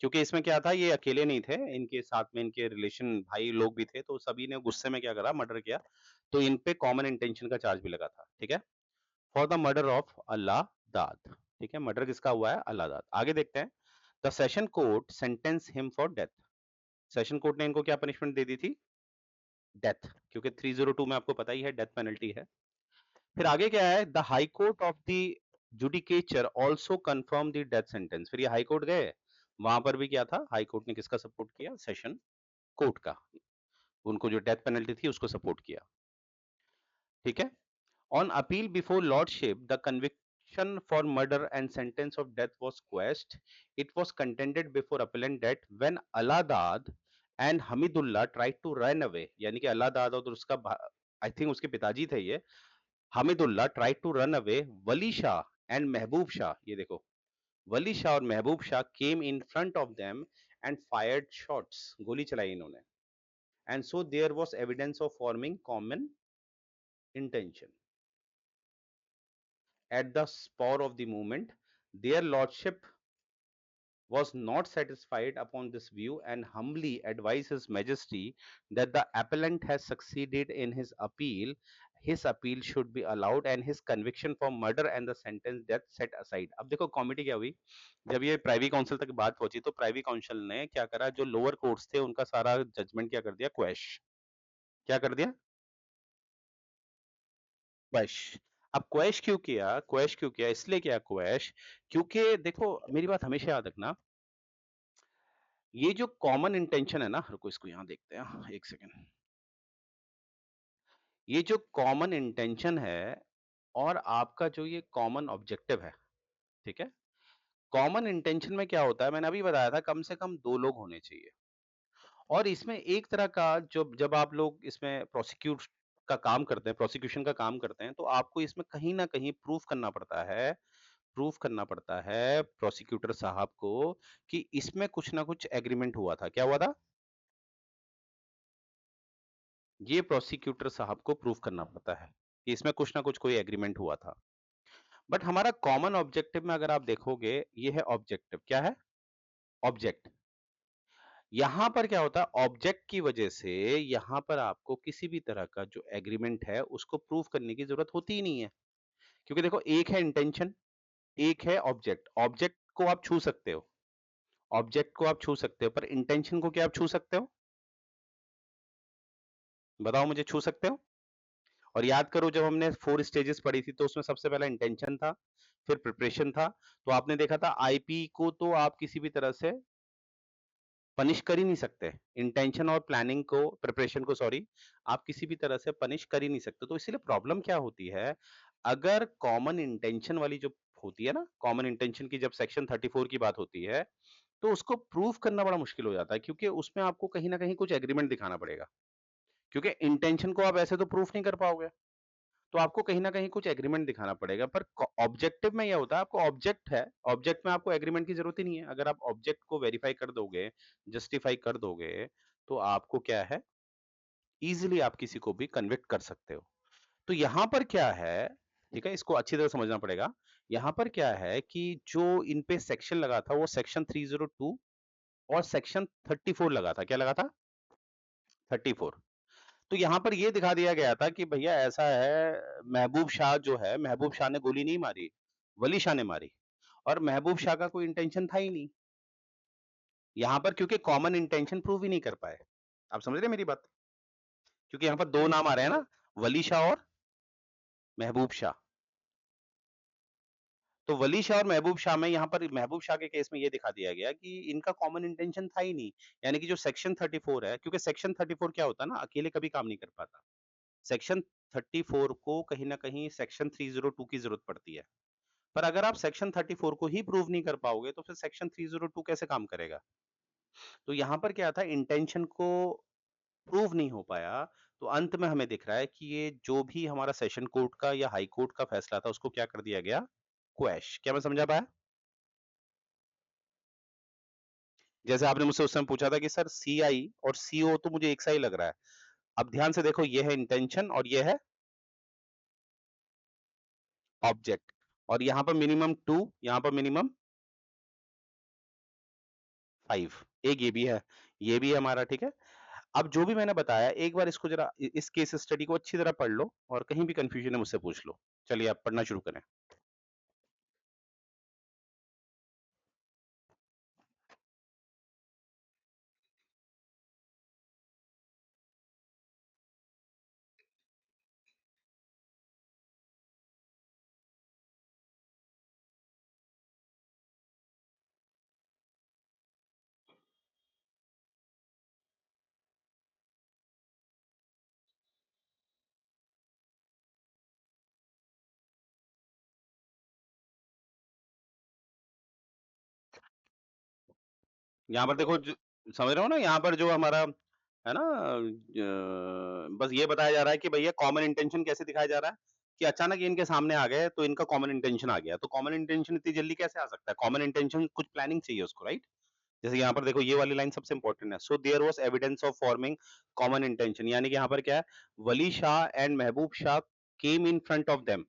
क्योंकि इसमें क्या था, ये अकेले नहीं थे, इनके साथ में इनके रिलेशन भाई लोग भी थे, तो सभी ने गुस्से में क्या करा? मर्डर किया। तो इन पे कॉमन इंटेंशन का चार्ज भी लगा था। ठीक है, फॉर द मर्डर ऑफ अल्लाह दाद। ठीक है, मर्डर किसका हुआ है? अल्लाह दाद। आगे देखते हैं। The session court sentence him for death. Session court ने इनको क्या पनिशमेंट दे दी थी? डेथ, क्योंकि 302 में आपको पता ही है डेथ पेनल्टी है। फिर आगे क्या है? The high court of the judicature also confirm the death sentence. फिर ये हाई कोर्ट गए, वहां पर भी क्या था? हाई कोर्ट ने किसका सपोर्ट किया? सेशन कोर्ट का। उनको जो डेथ पेनल्टी थी, उसको सपोर्ट किया। ठीक है, on appeal before lordship the conviction for murder and sentence of death was quashed. It was contended before appellant that when Alladad and Hamidullah tried to run away. यानी कि अलादाद और उसका, आई थिंक उसके पिताजी थे ये, Hamidullah tried to run away. Wali Shah and Mehboob Shah, ये देखो, वली शाह और Mehboob Shah came in front of them and fired shots. गोली चलाई इन्होंने। And so there was evidence of forming common intention at the spur of the moment. Their lordship was not satisfied upon this view and humbly advised His Majesty that the appellant has succeeded in his appeal. His appeal should be allowed and his conviction for murder and the sentence death set aside। अब देखो कॉमेडी क्या हुई, जब ये प्राइवी काउंसिल तक बात पहुंची, तो प्राइवी काउंसिल ने क्या करा? जो लोअर कोर्ट्स थे, उनका सारा जजमेंट क्या कर दिया? क्वैश। क्या कर दिया? क्वैश। अब क्वैश क्यों किया? क्वैश क्यों किया? इसलिए किया क्वैश क्योंकि देखो मेरी बात हमेशा याद रखना, ये जो कॉमन इंटेंशन है ना, रुको इसको यहाँ देखते हैं, एक सेकंड। ये जो कॉमन इंटेंशन है और आपका जो ये कॉमन ऑब्जेक्टिव है, ठीक है? कॉमन इंटेंशन में क्या होता है, मैंने अभी बताया था कम से कम 2 लोग होने चाहिए। और इसमें एक तरह का जो जब आप लोग इसमें प्रोसिक्यूशन का काम करते हैं, तो आपको इसमें कहीं न कहीं प्रूफ करना पड़ता है प्रोसिक्यूटर साहब को कि इसमें कुछ ना कुछ एग्रीमेंट हुआ था। क्या हुआ था? ये प्रोसिक्यूटर साहब को प्रूफ करना पड़ता है कि इसमें कुछ ना कुछ कोई एग्रीमेंट हुआ था। बट हमारा कॉमन ऑब्जेक्टिव में अगर आप देखोगे, ये है ऑब्जेक्टिव। क्या है? ऑब्जेक्ट। यहां पर क्या होता है, ऑब्जेक्ट की वजह से यहां पर आपको किसी भी तरह का जो एग्रीमेंट है उसको प्रूफ करने की जरूरत होती ही नहीं है, क्योंकि देखो एक है इंटेंशन, एक है ऑब्जेक्ट। ऑब्जेक्ट को आप छू सकते हो, ऑब्जेक्ट को आप छू सकते हो, पर इंटेंशन को क्या आप छू सकते हो? बताओ मुझे, छू सकते हो? और याद करो जब हमने 4 स्टेजेस पढ़ी थी तो उसमें सबसे पहला इंटेंशन था, फिर प्रिपरेशन था। तो आपने देखा था आईपी को तो आप किसी भी तरह से पनिश कर ही नहीं सकते। इंटेंशन और प्लानिंग को, प्रिपरेशन को सॉरी, आप किसी भी तरह से पनिश कर ही नहीं सकते। तो इसीलिए प्रॉब्लम क्या होती है, अगर कॉमन इंटेंशन वाली जो होती है ना, कॉमन इंटेंशन की जब सेक्शन 34 की बात होती है, तो उसको प्रूफ करना बड़ा मुश्किल हो जाता है, क्योंकि उसमें आपको कहीं ना कहीं कुछ एग्रीमेंट दिखाना पड़ेगा। क्योंकि इंटेंशन को आप ऐसे तो प्रूफ नहीं कर पाओगे, तो आपको कहीं ना कहीं कुछ एग्रीमेंट दिखाना पड़ेगा। पर ऑब्जेक्टिव में यह होता है, आपको ऑब्जेक्ट है, ऑब्जेक्ट में आपको एग्रीमेंट की जरूरत ही नहीं है। अगर आप ऑब्जेक्ट को वेरीफाई कर दोगे, जस्टिफाई कर दोगे, तो आपको क्या है, इजीली आप किसी को भी कन्विक्ट कर सकते हो। तो यहां पर क्या है, ठीक है, इसको अच्छी तरह समझना पड़ेगा। यहां पर क्या है कि जो इन पे सेक्शन लगा था वो सेक्शन 302 और सेक्शन 34 लगा था। क्या लगा था? 34। तो यहाँ पर ये दिखा दिया गया था कि भैया ऐसा है, महबूब शाह जो है, महबूब शाह ने गोली नहीं मारी, वली शाह ने मारी। और महबूब शाह का कोई इंटेंशन था ही नहीं यहाँ पर, क्योंकि कॉमन इंटेंशन प्रूव ही नहीं कर पाए। आप समझ रहे हैं मेरी बात? क्योंकि यहाँ पर 2 नाम आ रहे हैं ना, वली शाह और महबूब शाह। तो वली शाह और महबूब शाह में, यहाँ पर महबूब शाह के केस में ये दिखा दिया गया कि इनका कॉमन इंटेंशन था ही नहीं। यानी कि जो सेक्शन 34 है, क्योंकि सेक्शन 34 क्या होता है ना, अकेले कभी काम नहीं कर पाता। सेक्शन 34 को कहीं ना कहीं सेक्शन 302 की जरूरत पड़ती है। पर अगर आप सेक्शन 34 को ही प्रूव नहीं कर पाओगे तो फिर सेक्शन 302 कैसे काम करेगा? तो यहां पर क्या था, इंटेंशन को प्रूव नहीं हो पाया। तो अंत में हमें दिख रहा है कि ये जो भी हमारा सेशन कोर्ट का या हाई कोर्ट का फैसला था उसको क्या कर दिया गया, क्वैश। क्या मैं समझा पाया? जैसे आपने मुझसे उस समय पूछा था कि सर सीआई और सीओ तो मुझे एक सा ही लग रहा है। अब ध्यान से देखो, ये है इंटेंशन और ये है ऑब्जेक्ट। और यहाँ पर मिनिमम 2, यहाँ पर मिनिमम 5। एक ये भी है हमारा, ठीक है। अब जो भी मैंने बताया, एक बार इसको जरा इस केस स्टडी को अच्छी तरह पढ़ लो और कहीं भी कंफ्यूजन है मुझसे पूछ लो। चलिए आप पढ़ना शुरू करें। यहाँ पर देखो समझ रहे हो ना, यहाँ पर जो हमारा है ना, बस ये बताया जा रहा है कि भैया कॉमन इंटेंशन कैसे दिखाया जा रहा है, कि अचानक ये इनके सामने आ गए तो इनका कॉमन इंटेंशन आ गया। तो कॉमन इंटेंशन इतनी जल्दी कैसे आ सकता है? कॉमन इंटेंशन कुछ प्लानिंग चाहिए उसको, राइट? जैसे यहाँ पर देखो ये वाली लाइन सबसे इंपॉर्टेंट है, so there was evidence of forming common intention. यानी कि यहाँ पर क्या है, वली Shah and Mehboob Shah came in front of them,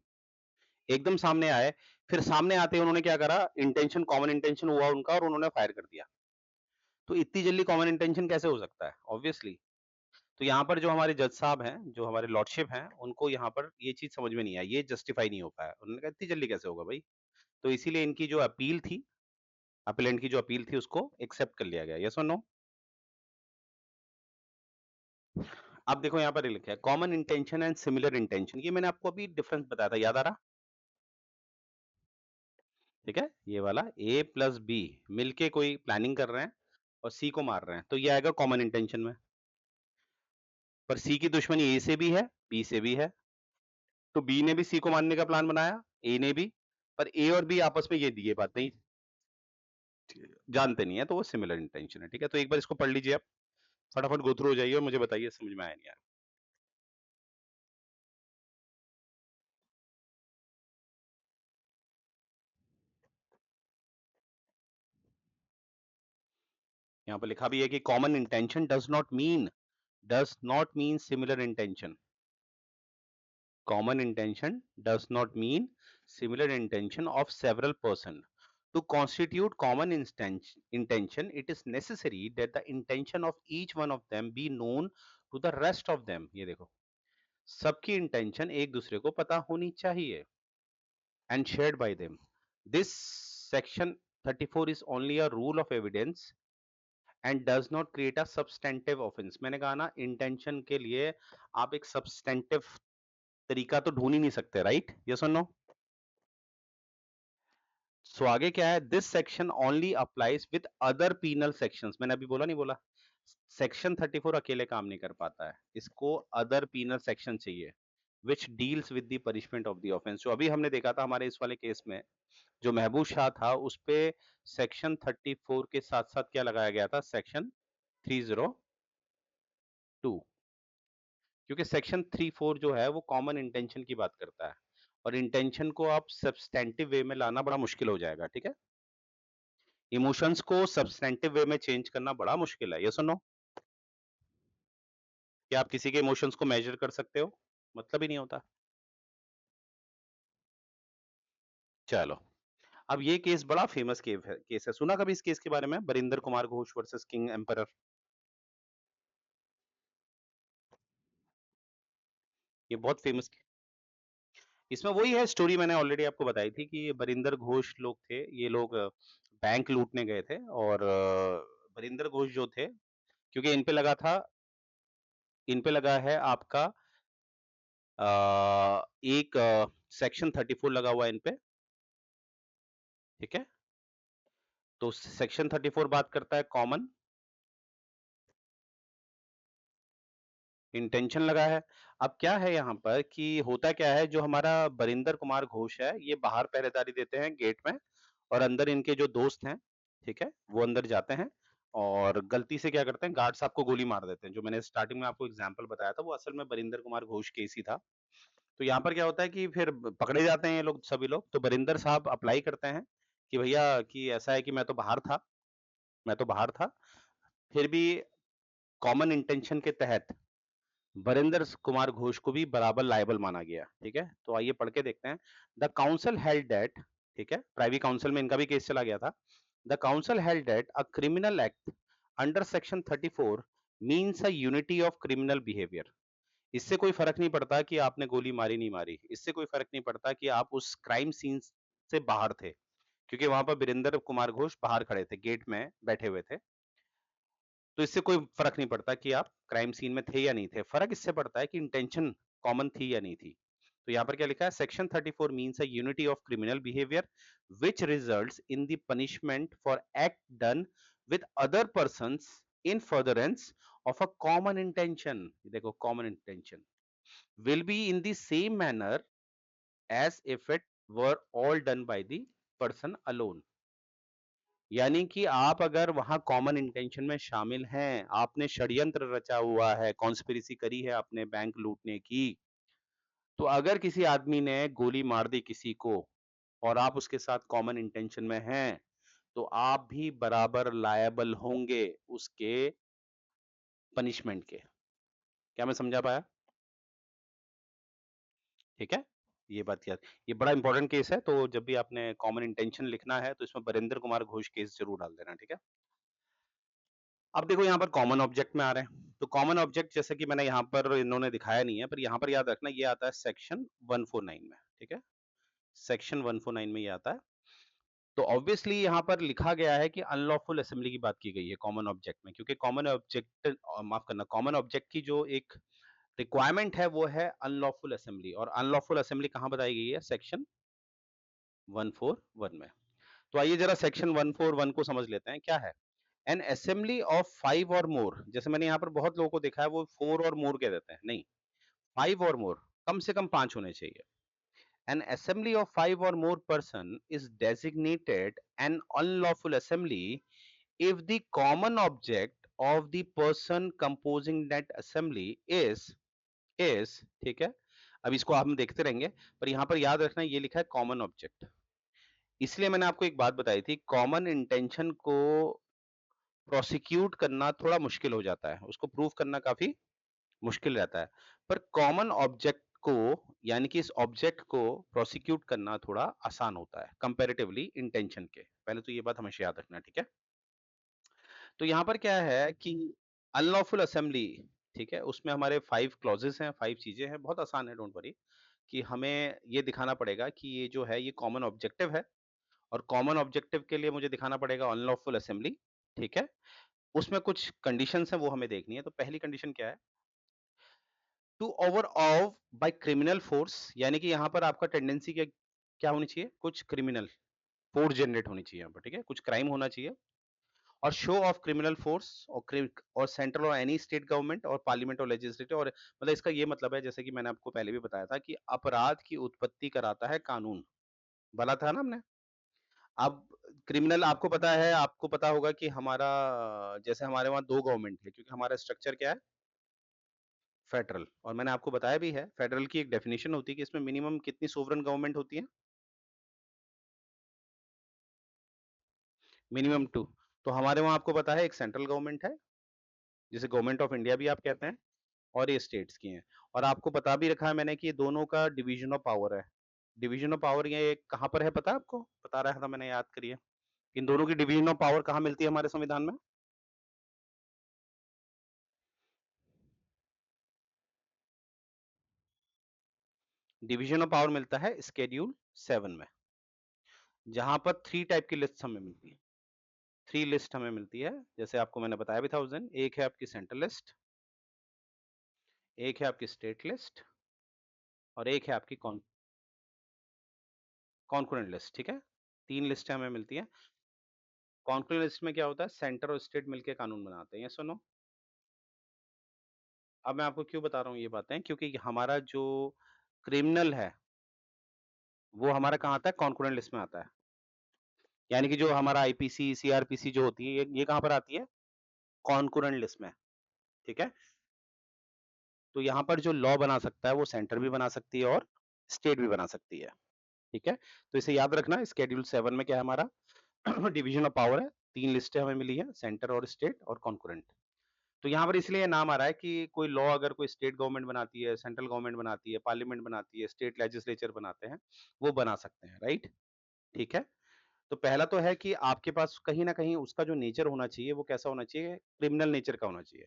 एकदम सामने आए। फिर सामने आते ही उन्होंने क्या करा, इंटेंशन, कॉमन इंटेंशन हुआ उनका और उन्होंने फायर कर दिया। तो इतनी जल्दी कॉमन इंटेंशन कैसे हो सकता है? ऑब्वियसली। तो यहाँ पर जो हमारे जज साहब हैं, जो हमारे लॉर्डशिप हैं, उनको यहाँ पर ये चीज समझ में नहीं आई, ये जस्टिफाई नहीं हो पाया। उन्होंने कहा इतनी जल्दी कैसे होगा भाई? तो इसीलिए इनकी जो अपील थी, अपीलेंट की जो अपील थी, उसको एक्सेप्ट कर लिया गया। यस और नो? अब देखो यहाँ पर ये लिखा है common intention and similar intention, ये मैंने आपको अभी डिफरेंस बताया था, याद आ रहा? ठीक है, ये वाला A प्लस बी मिलके कोई प्लानिंग कर रहे हैं और C को मार रहे हैं, तो ये आएगा कॉमन इंटेंशन में। पर C की दुश्मनी A से भी है, B से भी है, तो B ने भी C को मारने का प्लान बनाया, A ने भी, पर A और B आपस में ये बात नहीं जानते नहीं है, तो वो सिमिलर इंटेंशन है। ठीक है, तो एक बार इसको पढ़ लीजिए आप, फटाफट गो थ्रू हो जाइए और मुझे बताइए समझ में आया नहीं आया। यहाँ पर लिखा भी है कि common intention does not mean similar intention. Common intention does not mean similar intention of several persons. To constitute common intention, it is necessary that the intention of each one of them be known to the rest of them. ये देखो, सबकी intention एक दूसरे को पता होनी चाहिए and shared by them. This section 34 is only a rule of evidence and does not create a substantive offense. मैंने कहा ना, intention के लिए आप एक substantive तरीका तो ढूंढ ही नहीं सकते, राइट? यस और नो? सो आगे क्या है, this section only applies with other penal sections. मैंने अभी बोला नहीं बोला? सेक्शन 34 अकेले काम नहीं कर पाता है, इसको अदर पीनल सेक्शन चाहिए which deals with the punishment of the offence. जो अभी हमने देखा था हमारे इस वाले केस में, जो महबूब शाह था, उस पे सेक्शन 34 के साथ साथ क्या लगाया गया था, सेक्शन 302, क्योंकि सेक्शन 34 जो है वो कॉमन इंटेंशन की बात करता है और इंटेंशन को आप सब्सटेंटिव वे में लाना बड़ा मुश्किल हो जाएगा। ठीक है, इमोशंस को सब्सटेंटिव वे में चेंज करना बड़ा मुश्किल है, यस और नो? क्या आप किसी के इमोशंस को मेजर कर सकते हो? मतलब ही नहीं होता। चलो, अब ये केस बड़ा फेमस केस है, सुना कभी इस केस के बारे में, Barinder Kumar Ghosh versus king emperor? ये बहुत फेमस, इसमें वही है स्टोरी, मैंने ऑलरेडी आपको बताई थी कि ये बरिंदर घोष लोग थे, ये लोग बैंक लूटने गए थे और बरिंदर घोष जो थे, क्योंकि इन पे लगा है आपका एक सेक्शन 34 लगा हुआ है इन पे। ठीक है, तो सेक्शन 34 बात करता है कॉमन इंटेंशन लगा है। अब क्या है यहाँ पर कि होता क्या है, जो हमारा बरिंदर कुमार घोष है, ये बाहर पहरेदारी देते हैं गेट में और अंदर इनके जो दोस्त हैं, ठीक है, वो अंदर जाते हैं और गलती से क्या करते हैं, गार्ड साहब को गोली मार देते हैं। जो मैंने स्टार्टिंग में आपको एग्जांपल बताया था, वो असल में बरिंदर कुमार घोष केस ही था। तो यहाँ पर क्या होता है कि फिर पकड़े जाते हैं ये लोग, सभी लोग। तो बरिंदर साहब अप्लाई करते हैं कि भैया कि ऐसा है कि मैं तो बाहर था, फिर भी कॉमन इंटेंशन के तहत बरिंदर कुमार घोष को भी बराबर लायबल माना गया। ठीक है, तो आइए पढ़ के देखते हैं। द काउंसिल हेल्ड दैट, ठीक है, प्राइवी काउंसिल में इनका भी केस चला गया था। The council held that a criminal act under section 34 means a unity of criminal behaviour. इससे कोई फर्क नहीं पड़ता कि आपने गोली मारी नहीं मारी, इससे कोई फर्क नहीं पड़ता कि आप उस क्राइम सीन से बाहर थे, क्योंकि वहां पर वीरेंद्र कुमार घोष बाहर खड़े थे, गेट में बैठे हुए थे। तो इससे कोई फर्क नहीं पड़ता कि आप क्राइम सीन में थे या नहीं थे, फर्क इससे पड़ता है कि इंटेंशन कॉमन थी या नहीं थी। तो यहाँ पर क्या लिखा है, section 34 means a unity of criminal behaviour which results in the punishment for act done with other persons in furtherance of a common intention. देखो, common intention will be in the same manner as if it were all done by the person alone। यानी कि आप अगर वहां कॉमन इंटेंशन में शामिल हैं, आपने षड्यंत्र रचा हुआ है, कॉन्स्पिरेसी करी है आपने बैंक लूटने की, तो अगर किसी आदमी ने गोली मार दी किसी को और आप उसके साथ कॉमन इंटेंशन में हैं, तो आप भी बराबर लायबल होंगे उसके पनिशमेंट के। क्या मैं समझा पाया? ठीक है, ये बात याद, ये बड़ा इंपॉर्टेंट केस है, तो जब भी आपने कॉमन इंटेंशन लिखना है तो इसमें बरिंदर कुमार घोष केस जरूर डाल देना। ठीक है, अब देखो यहाँ पर कॉमन ऑब्जेक्ट में आ रहे हैं, तो कॉमन ऑब्जेक्ट जैसे कि मैंने यहाँ पर, इन्होंने दिखाया नहीं है, पर यहाँ पर याद रखना, ये आता है सेक्शन 149 में। ठीक है, सेक्शन 149 में ये आता है। तो ऑब्वियसली यहाँ पर लिखा गया है कि अनलॉफुल असेंबली की बात की गई है कॉमन ऑब्जेक्ट में, क्योंकि कॉमन ऑब्जेक्ट, माफ करना, कॉमन ऑब्जेक्ट की जो एक रिक्वायरमेंट है वो है अनलॉफुल असेंबली, और अनलॉफुल असेंबली कहाँ बताई गई है? सेक्शन 141 में। तो आइए जरा सेक्शन 141 को समझ लेते हैं, क्या है? एन असेंबली ऑफ 5 और मोर, जैसे मैंने यहाँ पर बहुत लोगों को देखा है वो 4 और मोर कह देते हैं, नहीं, 5 और मोर, कम से कम 5 होने चाहिए। An assembly of 5 or more person is designated an unlawful assembly if the common object of the person composing that assembly is ठीक है। अब इसको हम देखते रहेंगे, पर यहाँ पर याद रखना ये लिखा है कॉमन ऑब्जेक्ट। इसलिए मैंने आपको एक बात बताई थी, कॉमन इंटेंशन को प्रोसिक्यूट करना थोड़ा मुश्किल हो जाता है, उसको प्रूव करना काफी मुश्किल रहता है, पर कॉमन ऑब्जेक्ट को, यानी कि इस ऑब्जेक्ट को प्रोसिक्यूट करना थोड़ा आसान होता है कंपैरेटिवली इंटेंशन के। पहले तो ये बात हमेशा याद रखना, ठीक है। तो यहाँ पर क्या है कि अनलॉफुल असेंबली, ठीक है, उसमें हमारे 5 क्लॉजेस हैं, 5 चीजें हैं, बहुत आसान है, डोंट वरी, कि हमें ये दिखाना पड़ेगा कि ये जो है ये कॉमन ऑब्जेक्टिव है, और कॉमन ऑब्जेक्टिव के लिए मुझे दिखाना पड़ेगा अनलॉफुल असेंबली, ठीक है। उसमें कुछ कंडीशंस हैं वो हमें देखनी है। तो पहली कंडीशन क्या है? To overawe by criminal force, यानी कि यहाँ पर आपका टेंडेंसी क्या होनी चाहिए? कुछ क्रिमिनल फोर्स जनरेट होनी चाहिए यहाँ पर, ठीक है, कुछ क्राइम होना चाहिए। और शो ऑफ क्रिमिनल फोर्स और सेंट्रल और एनी स्टेट गवर्नमेंट और पार्लियामेंट और लेजिस्लेटिव, और मतलब इसका ये मतलब है, जैसे कि मैंने आपको पहले भी बताया था, कि अपराध की उत्पत्ति कराता है कानून, बोला था ना हमने। अब क्रिमिनल, आपको पता होगा कि हमारा, जैसे हमारे वहाँ दो गवर्नमेंट है, क्योंकि हमारा स्ट्रक्चर क्या है? फेडरल। और मैंने आपको बताया भी है, फेडरल की एक डेफिनेशन होती है कि इसमें मिनिमम कितनी सोवरेन गवर्नमेंट होती है? मिनिमम 2। तो हमारे वहाँ आपको पता है एक सेंट्रल गवर्नमेंट है, जिसे गवर्नमेंट ऑफ इंडिया भी आप कहते हैं, और ये स्टेट्स की हैं। और आपको बता भी रखा है मैंने कि ये दोनों का डिवीजन ऑफ पावर है। डिवीजन ऑफ पावर ये कहाँ पर है पता है आपको? बता रहा था मैंने, याद करिए। इन दोनों की डिवीजन ऑफ पावर कहाँ मिलती है हमारे संविधान में? डिवीजन ऑफ पावर मिलता है स्केड्यूल 7 में, जहां पर 3 टाइप की लिस्ट हमें मिलती है। 3 लिस्ट हमें मिलती है, जैसे आपको मैंने बताया भी था उस दिन। एक है आपकी सेंट्रल लिस्ट, एक है आपकी स्टेट लिस्ट, और एक है आपकी कॉन्करेंट लिस्ट, ठीक है। 3 लिस्टें हमें मिलती हैं। कॉन्करेंट लिस्ट में क्या होता है? सेंटर और स्टेट मिलकर कानून बनाते हैं, ये सुनो। अब मैं आपको क्यों बता रहा हूँ ये बातें, क्योंकि हमारा जो क्रिमिनल है वो हमारा कहाँ आता है? कॉन्करेंट लिस्ट में आता है। यानी कि जो हमारा आईपीसी, सीआरपीसी जो होती है, ये कहाँ पर आती है? कॉन्करेंट लिस्ट में, ठीक है। तो यहाँ पर जो लॉ बना सकता है वो सेंटर भी बना सकती है और स्टेट भी बना सकती है, ठीक है। तो इसे याद रखना, स्केड्यूल 7 में क्या है हमारा? डिवीजन ऑफ पावर है। 3 लिस्टें हमें मिली है, सेंटर और स्टेट और कॉन्करेंट। तो यहाँ पर इसलिए नाम आ रहा है कि कोई लॉ अगर कोई स्टेट गवर्नमेंट बनाती है, सेंट्रल गवर्नमेंट बनाती है, पार्लियामेंट बनाती है, स्टेट लेजिस्लेचर बनाते हैं, वो बना सकते हैं, राइट, ठीक है। तो पहला तो है कि आपके पास कहीं ना कहीं उसका जो नेचर होना चाहिए वो कैसा होना चाहिए? क्रिमिनल नेचर का होना चाहिए।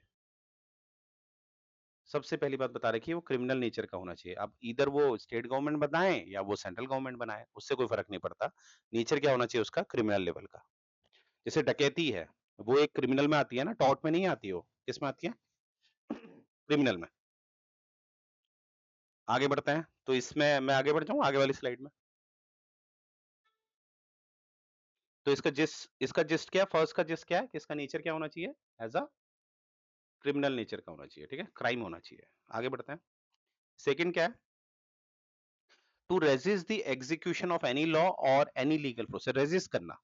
सबसे पहली बात बता रखी है, वो क्रिमिनल नेचर का होना चाहिए। अब इधर वो स्टेट गवर्नमेंट बनाए या वो सेंट्रल गवर्नमेंट बनाए, उससे कोई फर्क नहीं पड़ता। नेचर क्या होना चाहिए उसका? क्रिमिनल लेवल का। जैसे डकैती है, वो एक क्रिमिनल में आती है ना, टॉर्ट में नहीं आती, वो किस में आती है? क्रिमिनल में। आगे बढ़ते हैं, तो इसमें मैं आगे बढ़ जाऊं आगे वाली स्लाइड में। तो इसका जिस्ट क्या है? फर्स्ट का जिस्ट क्या है कि इसका नेचर क्या होना चाहिए? एज अ क्रिमिनल नेचर का होना चाहिए, ठीक है, क्राइम होना चाहिए। आगे बढ़ते हैं। सेकंड क्या है? To resist the execution of any law और एनी लीगल प्रोसेस, रेजिस्ट करना।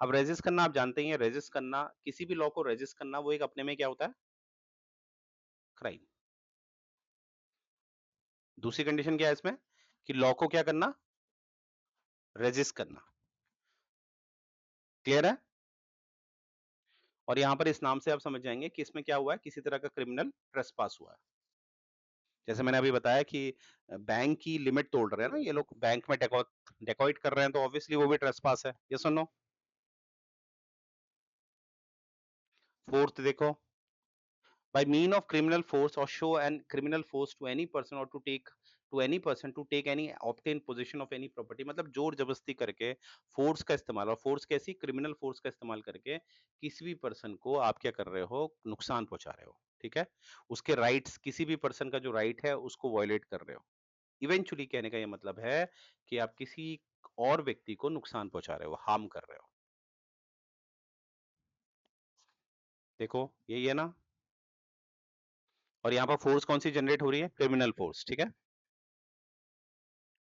अब रेजिस्ट करना आप जानते ही हैं, रेजिस्ट करना, किसी भी लॉ को रेजिस्ट करना, वो एक अपने में क्या होता है? क्राइम। दूसरी कंडीशन क्या है इसमें? कि लॉ को क्या करना? रेजिस्ट करना। क्लियर है? और यहां पर इस नाम से आप समझ जाएंगे कि इसमें क्या हुआ है, किसी तरह का क्रिमिनल ट्रेसपास हुआ है। जैसे मैंने अभी बताया कि बैंक की लिमिट तोड़ रहे हैं ना ये लोग, बैंक में डेकॉइट कर रहे हैं, तो ऑब्वियसली वो भी ट्रेसपास है, ये सुनो। फोर्थ देखो, by mean of criminal force or show an criminal force to any person or to take to any person to take any obtain possession of any property, मतलब जोर जबरदस्ती करके फोर्स का इस्तेमाल, और फोर्स कैसी, क्रिमिनल फोर्स का इस्तेमाल करके किसी भी पर्सन को आप क्या कर रहे हो, नुकसान पहुंचा रहे हो, ठीक है, उसके राइट्स, किसी भी पर्सन का जो राइट है उसको वायलेट कर रहे हो। इवेंचुअली कहने का ये मतलब है कि आप किसी और व्यक्ति को नुकसान पहुंचा रहे हो, हार्म कर रहे हो। देखो यही है ना, और यहाँ पर फोर्स कौन सी जनरेट हो रही है, क्रिमिनल फोर्स, ठीक है।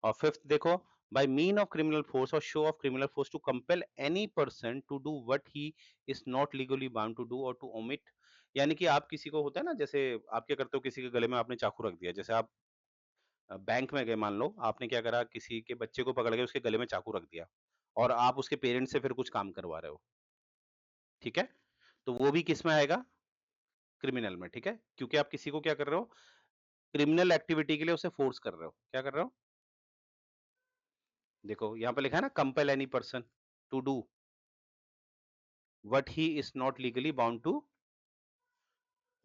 और फिफ्थ देखो, by mean of criminal force or show of criminal force to compel any person to do what he is not legally bound to do or to omit, यानी कि आप किसी को, होता है ना, जैसे आप क्या करते हो, किसी के गले में आपने चाकू रख दिया, जैसे आप बैंक में गए, मान लो आपने क्या करा, किसी के बच्चे को पकड़ के उसके गले में चाकू रख दिया, और आप उसके पेरेंट्स से फिर कुछ काम करवा रहे हो, ठीक है, तो वो भी किस में आएगा, क्रिमिनल में, ठीक है, क्योंकि आप किसी को क्या कर रहे हो, क्रिमिनल एक्टिविटी के लिए उसे फोर्स कर रहे हो, क्या कर रहे हो, देखो यहाँ पे लिखा है ना, compel any person to do what he is not legally bound to,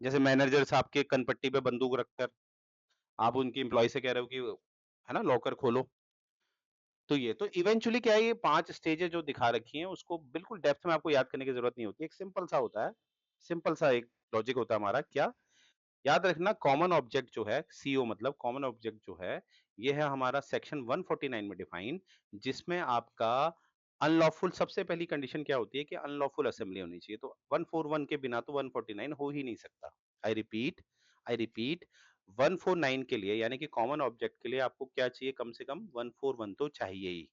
जैसे मैनेजर साहब के कनपट्टी पे बंदूक रखकर आप उनकी एम्प्लॉय से कह रहे हो कि है ना, लॉकर खोलो, तो ये तो इवेंचुअली क्या है, ये 5 स्टेजेस जो दिखा रखी हैं उसको बिल्कुल डेप्थ में आपको याद करने की जरूरत नहीं होती, एक सिंपल सा होता है, सिंपल सा एक लॉजिक होता है हमारा, क्या याद रखना, कॉमन ऑब्जेक्ट जो है, सीओ मतलब कॉमन ऑब्जेक्ट जो है, ये है हमारा सेक्शन 149 में डिफाइन, जिसमें आपका अनलॉफुल, सबसे पहली कंडीशन क्या होती है कि अनलॉफुल असेंबली होनी चाहिए, तो 141 के बिना तो 149 हो ही नहीं सकता। आई रिपीट 149 के लिए, यानी कि कॉमन ऑब्जेक्ट के लिए आपको क्या चाहिए, कम से कम 141 तो चाहिए ही,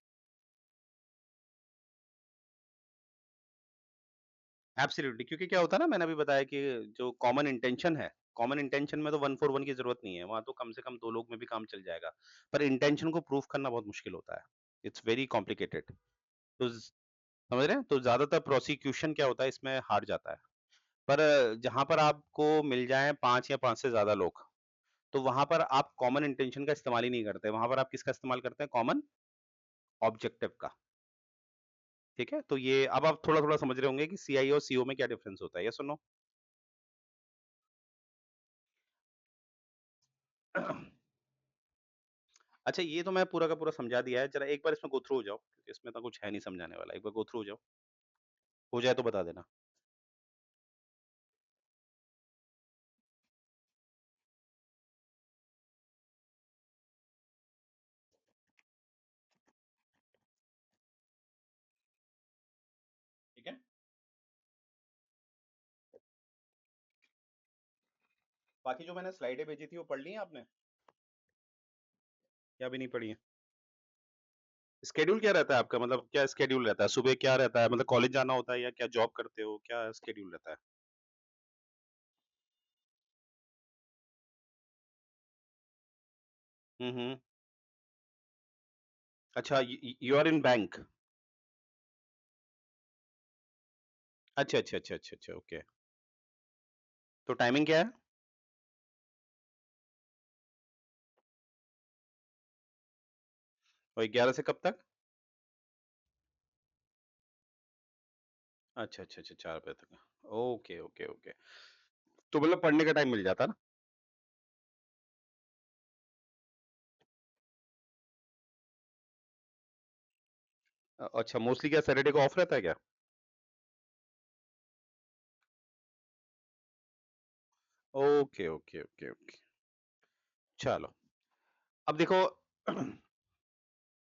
एब्सोल्युटली, क्योंकि क्या होता है ना, मैंने अभी बताया कि जो कॉमन इंटेंशन है, कॉमन इंटेंशन में तो 141 की जरूरत नहीं है, वहां तो कम से कम 2 लोग में भी काम चल जाएगा, पर इंटेंशन को प्रूफ करना बहुत मुश्किल होता है, इट्स वेरी कॉम्प्लिकेटेड, तो समझ रहे हैं, तो ज्यादातर प्रोसिक्यूशन क्या होता है, इसमें हार जाता है, पर जहां पर आपको मिल जाए 5 या 5 से ज्यादा लोग, तो वहां पर आप कॉमन इंटेंशन का इस्तेमाल ही नहीं करते, वहां पर आप किसका इस्तेमाल करते हैं, कॉमन ऑब्जेक्टिव का, ठीक है, तो ये अब आप थोड़ा थोड़ा समझ रहे होंगे कि सीआई और सीओ में क्या डिफरेंस होता है, ये सुनो। अच्छा, ये तो मैं पूरा का पूरा समझा दिया है, जरा एक बार इसमें गो थ्रू हो जाओ, क्योंकि इसमें तो कुछ है नहीं समझाने वाला, एक बार गो थ्रू हो जाओ, हो जाए तो बता देना। ठीक है, बाकी जो मैंने स्लाइडें भेजी थी वो पढ़ ली हैं आपने, या भी नहीं पढ़ी है? स्केड्यूल क्या रहता है आपका, मतलब क्या स्केड्यूल रहता है, सुबह क्या रहता है, मतलब कॉलेज जाना होता है या क्या जॉब करते हो, क्या स्केड्यूल रहता है? हम्म। अच्छा, यू आर इन बैंक। अच्छा अच्छा अच्छा अच्छा अच्छा, ओके, तो टाइमिंग क्या है? और 11 से कब तक? अच्छा अच्छा अच्छा, 4 बजे तक, ओके ओके ओके, तो मतलब पढ़ने का टाइम मिल जाता ना। अच्छा, मोस्टली क्या सैटरडे को ऑफ रहता है क्या? ओके ओके ओके ओके, चलो, अब देखो,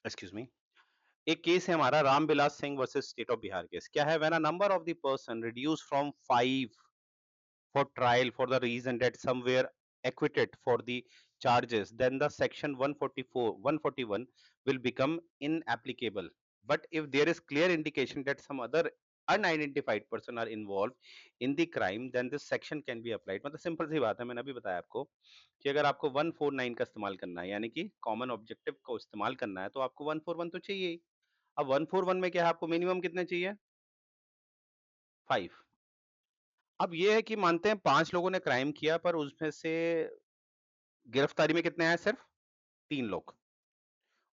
एक्सक्यूज मी, एक केस है हमारा, Ramvilas Singh versus state of Bihar case, क्या है, when a number of the person reduce from 5 for trial for the reason that some were acquitted for the charges, then the section 144 141 will become inapplicable, but if there is clear indication that some other unidentified person are involved in the crime, then this section can be applied, मतलब सिंपल सी बात है, मैंने अभी बताया आपको कि अगर आपको 149 का इस्तेमाल करना है, यानी कि कॉमन ऑब्जेक्टिव को इस्तेमाल करना है, तो आपको 141 तो चाहिए ही। अब 141 में क्या है, आपको मिनिमम कितने चाहिए, 5। अब ये है कि मानते हैं 5 लोगों ने क्राइम किया, पर उसमें से गिरफ्तारी में कितने आए, सिर्फ 3 लोग,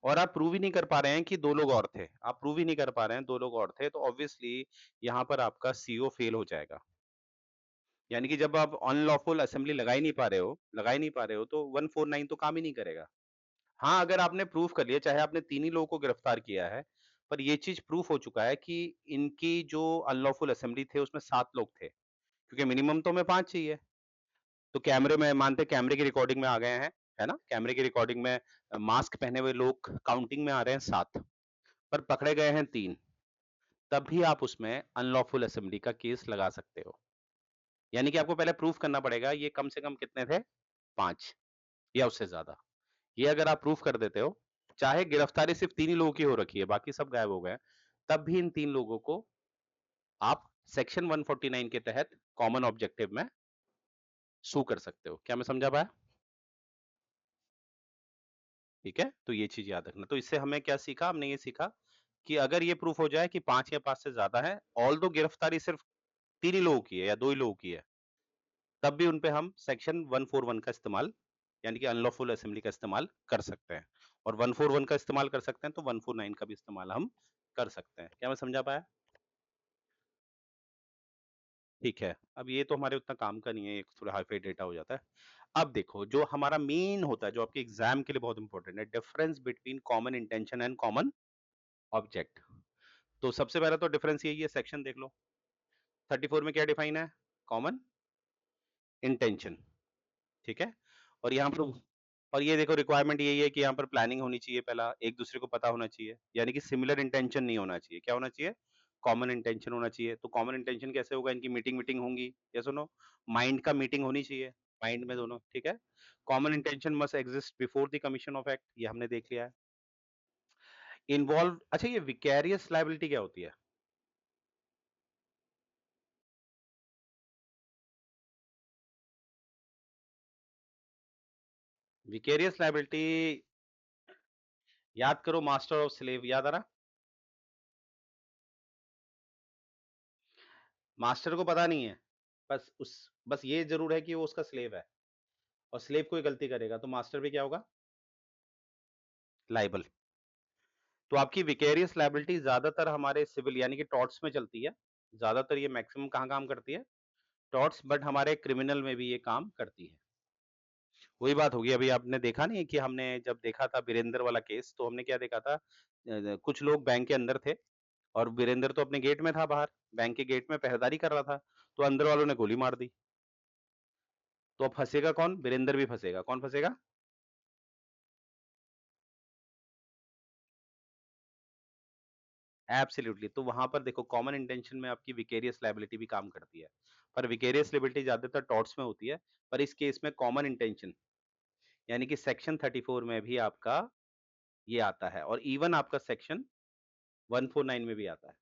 और आप प्रूव ही नहीं कर पा रहे हैं कि 2 लोग और थे, आप प्रूव ही नहीं कर पा रहे हैं 2 लोग और थे, तो ऑब्वियसली यहाँ पर आपका सीओ फेल हो जाएगा, यानी कि जब आप अनलॉफुल असेंबली लगा ही नहीं पा रहे हो, तो 149 तो काम ही नहीं करेगा, हाँ, अगर आपने प्रूफ कर लिया, चाहे आपने 3 ही लोगों को गिरफ्तार किया है, पर ये चीज़ प्रूफ हो चुका है कि इनकी जो अनलॉफुल असेंबली थे उसमें 7 लोग थे, क्योंकि मिनिमम तो हमें 5 चाहिए। तो कैमरे में मानते हैं कैमरे की रिकॉर्डिंग में आ गए हैं, है ना? कैमरे की रिकॉर्डिंग में मास्क पहने हुए लोग काउंटिंग में आ रहे हैं 7, पर पकड़े गए हैं 3, तब भी आप उसमें अनलॉफुल असेंबली का केस लगा सकते हो। यानी कि आपको पहले प्रूफ करना पड़ेगा ये कम से कम कितने थे? 5 या उससे ज़्यादा। ये अगर आप प्रूफ कर देते हो, चाहे गिरफ्तारी सिर्फ 3 ही लोगों की हो रखी है, बाकी सब गायब हो गए हैं, तब भी इन 3 लोगों को आप सेक्शन 149 के तहत कॉमन ऑब्जेक्टिव में सू कर सकते हो। क्या मैं समझा पाया? ठीक है? तो ये चीज़ याद रखना। तो इससे हमें क्या सीखा? हमने ये सीखा कि अगर ये प्रूफ हो जाए कि 5 या 5 से ज़्यादा है, ऑल्दो गिरफ्तारी सिर्फ 3 ही लोगों की है या 2 ही लोगों की है, तब भी उन पे हम सेक्शन 141 का इस्तेमाल यानी कि अनलॉफुल असेंबली का इस्तेमाल कर सकते हैं। और 141 का इस्तेमाल कर सकते हैं, तो 149 का भी इस्तेमाल हम कर सकते हैं। क्या मैं समझा पाया? ठीक है। अब ये तो हमारे उतना काम का नहीं है, एक थोड़ा हाई-फाई डेटा हो जाता है। अब देखो, जो हमारा मेन होता है, जो आपके एग्ज़ाम के लिए बहुत इंपॉर्टेंट है, difference between common intention and common object. तो सबसे पहला तो डिफरेंस यही है, सेक्शन देख लो। 34 में क्या डिफाइन है? कॉमन इंटेंशन, ठीक है? और यहाँ पर और ये देखो रिक्वायरमेंट यही है कि यहाँ पर प्लानिंग होनी चाहिए पहला, एक दूसरे को पता होना चाहिए, यानी कि सिमिलर इंटेंशन नहीं होना चाहिए। क्या होना चाहिए? कॉमन इंटेंशन होना चाहिए। तो कॉमन इंटेंशन कैसे होगा? इनकी मीटिंग होंगी, यस और नो? माइंड का मीटिंग होनी चाहिए, माइंड में दोनों, ठीक है? Common intention must exist before the commission of act, ये हमने देख लिया है। इन्वॉल्व अच्छा, ये विकैरियस लायबिलिटी क्या होती है? विकेरियस लायबिलिटी याद करो, मास्टर और स्लेव याद आ रहा? मास्टर को पता नहीं है, बस ये ज़रूर है कि वो उसका स्लेव है और स्लेव कोई गलती करेगा तो मास्टर पे क्या होगा? लायबल। तो आपकी विकेरियस लायबिलिटी ज़्यादातर हमारे सिविल यानी कि टॉर्ट्स में चलती है। ज़्यादातर ये मैक्सिमम कहाँ काम करती है? टॉर्ट्स, बट हमारे क्रिमिनल में भी ये काम करती है। वही बात होगी, अभी आपने देखा नहीं कि हमने जब देखा था वीरेंद्र वाला केस, तो हमने क्या देखा था, कुछ लोग बैंक के अंदर थे और वीरेंद्र तो अपने गेट में था बाहर, बैंक के गेट में पहरेदारी कर रहा था, तो अंदर वालों ने गोली मार दी। तो अब फँसेगा कौन? वीरेंद्र भी फँसेगा। कौन फँसेगा? एब्सोल्युटली। तो वहाँ पर देखो, कॉमन इंटेंशन में आपकी विकेरियस लायबिलिटी भी काम करती है। पर विकेरियस लायबिलिटी ज़्यादातर टॉर्ट्स में होती है, पर इस केस में कॉमन इंटेंशन यानी कि सेक्शन 34 में भी आपका ये आता है और इवन आपका सेक्शन 149 में भी आता है।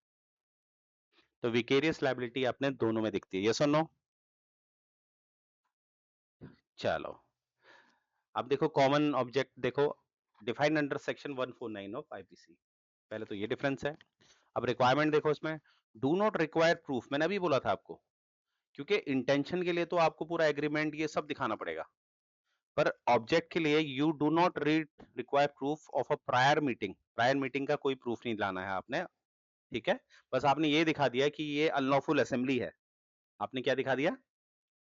तो विकेरियस लायबिलिटी अपने दोनों में दिखती है। यस और नो? चलो, अब देखो कॉमन ऑब्जेक्ट देखो, defined under section 149 of IPC. पहले तो ये डिफरेंस है। अब रिक्वायरमेंट देखो इसमें, डू नॉट रिक्वायर प्रूफ, मैंने अभी बोला था आपको, क्योंकि इंटेंशन के लिए तो आपको पूरा एग्रीमेंट ये सब दिखाना पड़ेगा, पर ऑब्जेक्ट के लिए you do not read require proof of a prior meeting. Prior meeting का कोई प्रूफ नहीं लाना है आपने, ठीक है? बस आपने ये दिखा दिया कि ये अनलॉफुल असेंबली है। आपने क्या दिखा दिया?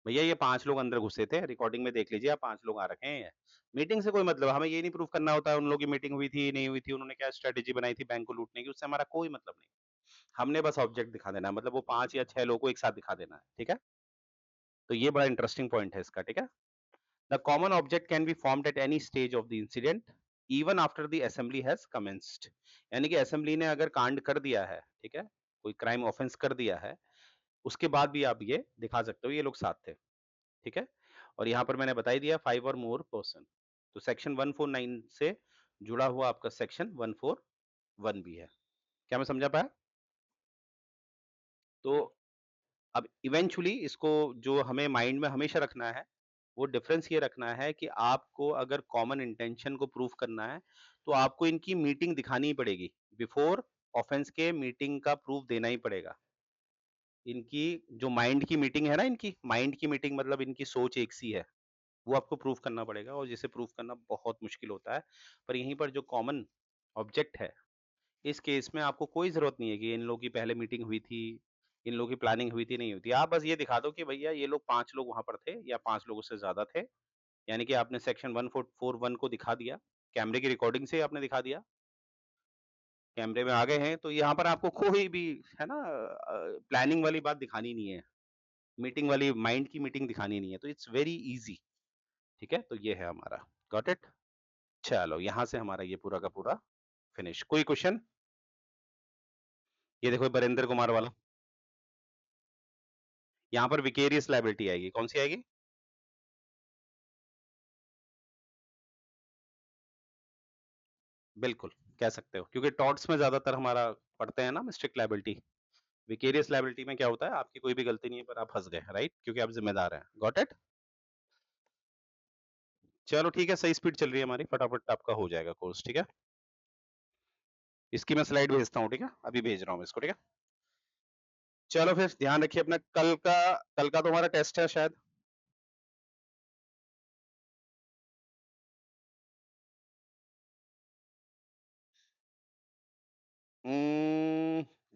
भैया ये 5 लोग अंदर घुसे थे, रिकॉर्डिंग में देख लीजिए, आप 5 लोग आ रखे हैं। मीटिंग से कोई मतलब, हमें ये नहीं प्रूफ करना होता है उन लोगों की मीटिंग हुई थी, नहीं हुई थी, उन्होंने क्या स्ट्रैटेजी बनाई थी बैंक को लूटने की, उससे हमारा कोई मतलब नहीं। हमने बस ऑब्जेक्ट दिखा देना है, मतलब वो 5 या 6 लोगों को एक साथ दिखा देना है, ठीक है? तो ये बड़ा इंटरेस्टिंग पॉइंट है इसका, ठीक है? The common object can be formed at any stage of the incident even after the assembly has commenced. यानी कि असेंबली ने अगर कांड कर दिया है, ठीक है? कोई क्राइम ऑफेंस कर दिया है, उसके बाद भी आप ये दिखा सकते हो ये लोग साथ थे, ठीक है? और यहाँ पर मैंने बता ही दिया 5 और मोर पर्सन। तो सेक्शन 149 से जुड़ा हुआ आपका सेक्शन 141 भी है। क्या मैं समझा पाया? तो अब इवेंचुअली इसको जो हमें माइंड में हमेशा रखना है, वो डिफरेंस ये रखना है कि आपको अगर कॉमन इंटेंशन को प्रूव करना है, तो आपको इनकी मीटिंग दिखानी ही पड़ेगी। बिफोर ऑफेंस के मीटिंग का प्रूफ देना ही पड़ेगा। इनकी जो माइंड की मीटिंग है ना, इनकी माइंड की मीटिंग मतलब इनकी सोच एक सी है, वो आपको प्रूफ करना पड़ेगा और जिसे प्रूफ करना बहुत मुश्किल होता है। पर यहीं पर जो कॉमन ऑब्जेक्ट है, इस केस में आपको कोई ज़रूरत नहीं है कि इन लोगों की पहले मीटिंग हुई थी, इन लोगों की प्लानिंग हुई थी, नहीं हुई थी। आप बस ये दिखा दो कि भैया ये लोग 5 लोग वहाँ पर थे या 5 लोगों से ज़्यादा थे, यानी कि आपने सेक्शन 1441 को दिखा दिया। कैमरे की रिकॉर्डिंग से आपने दिखा दिया, कैमरे में आ गए हैं, तो यहाँ पर आपको कोई भी है ना प्लानिंग वाली बात दिखानी नहीं है, मीटिंग वाली माइंड की मीटिंग दिखानी नहीं है, तो इट्स वेरी ईज़ी, ठीक है? तो ये है हमारा, गॉट इट? चलो यहाँ से हमारा ये पूरा का पूरा फिनिश। कोई क्वेश्चन? ये देखो बरिंदर कुमार वाला, यहाँ पर विकेरियस लायबिलिटी आएगी, कौन सी आएगी? बिल्कुल, कह सकते हो, क्योंकि टॉर्ट्स में ज़्यादातर हमारा पढ़ते हैं ना हम स्ट्रिक्ट लायबिलिटी। विकेरियस लायबिलिटी में क्या होता है, आपकी कोई भी गलती नहीं है पर आप फँस गए, राइट? क्योंकि आप ज़िम्मेदार हैं, गॉट इट? चलो ठीक है, सही स्पीड चल रही है हमारी, फटाफट आपका हो जाएगा कोर्स, ठीक है? इसकी मैं स्लाइड भेजता हूँ, ठीक है? अभी भेज रहा हूँ इसको, ठीक है? चलो फिर ध्यान रखिए अपना, कल का तो हमारा टेस्ट है शायद।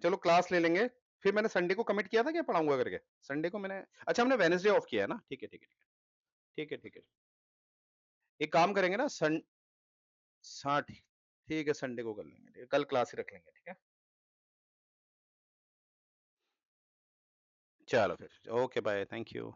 चलो क्लास ले लेंगे। फिर मैंने संडे को कमिट किया था क्या पढ़ाऊंगा करके? संडे को मैंने, अच्छा हमने वेडनेसडे ऑफ किया है ना? ठीक है, ठीक है, ठीक है। ठीक है, ठीक है। एक काम करेंगे ना हाँ ठीक है, संडे को कर लेंगे, ठीक है? कल क्लास ही रख लेंगे, ठीक है? चलो फिर, ओके बाय, थैंक यू।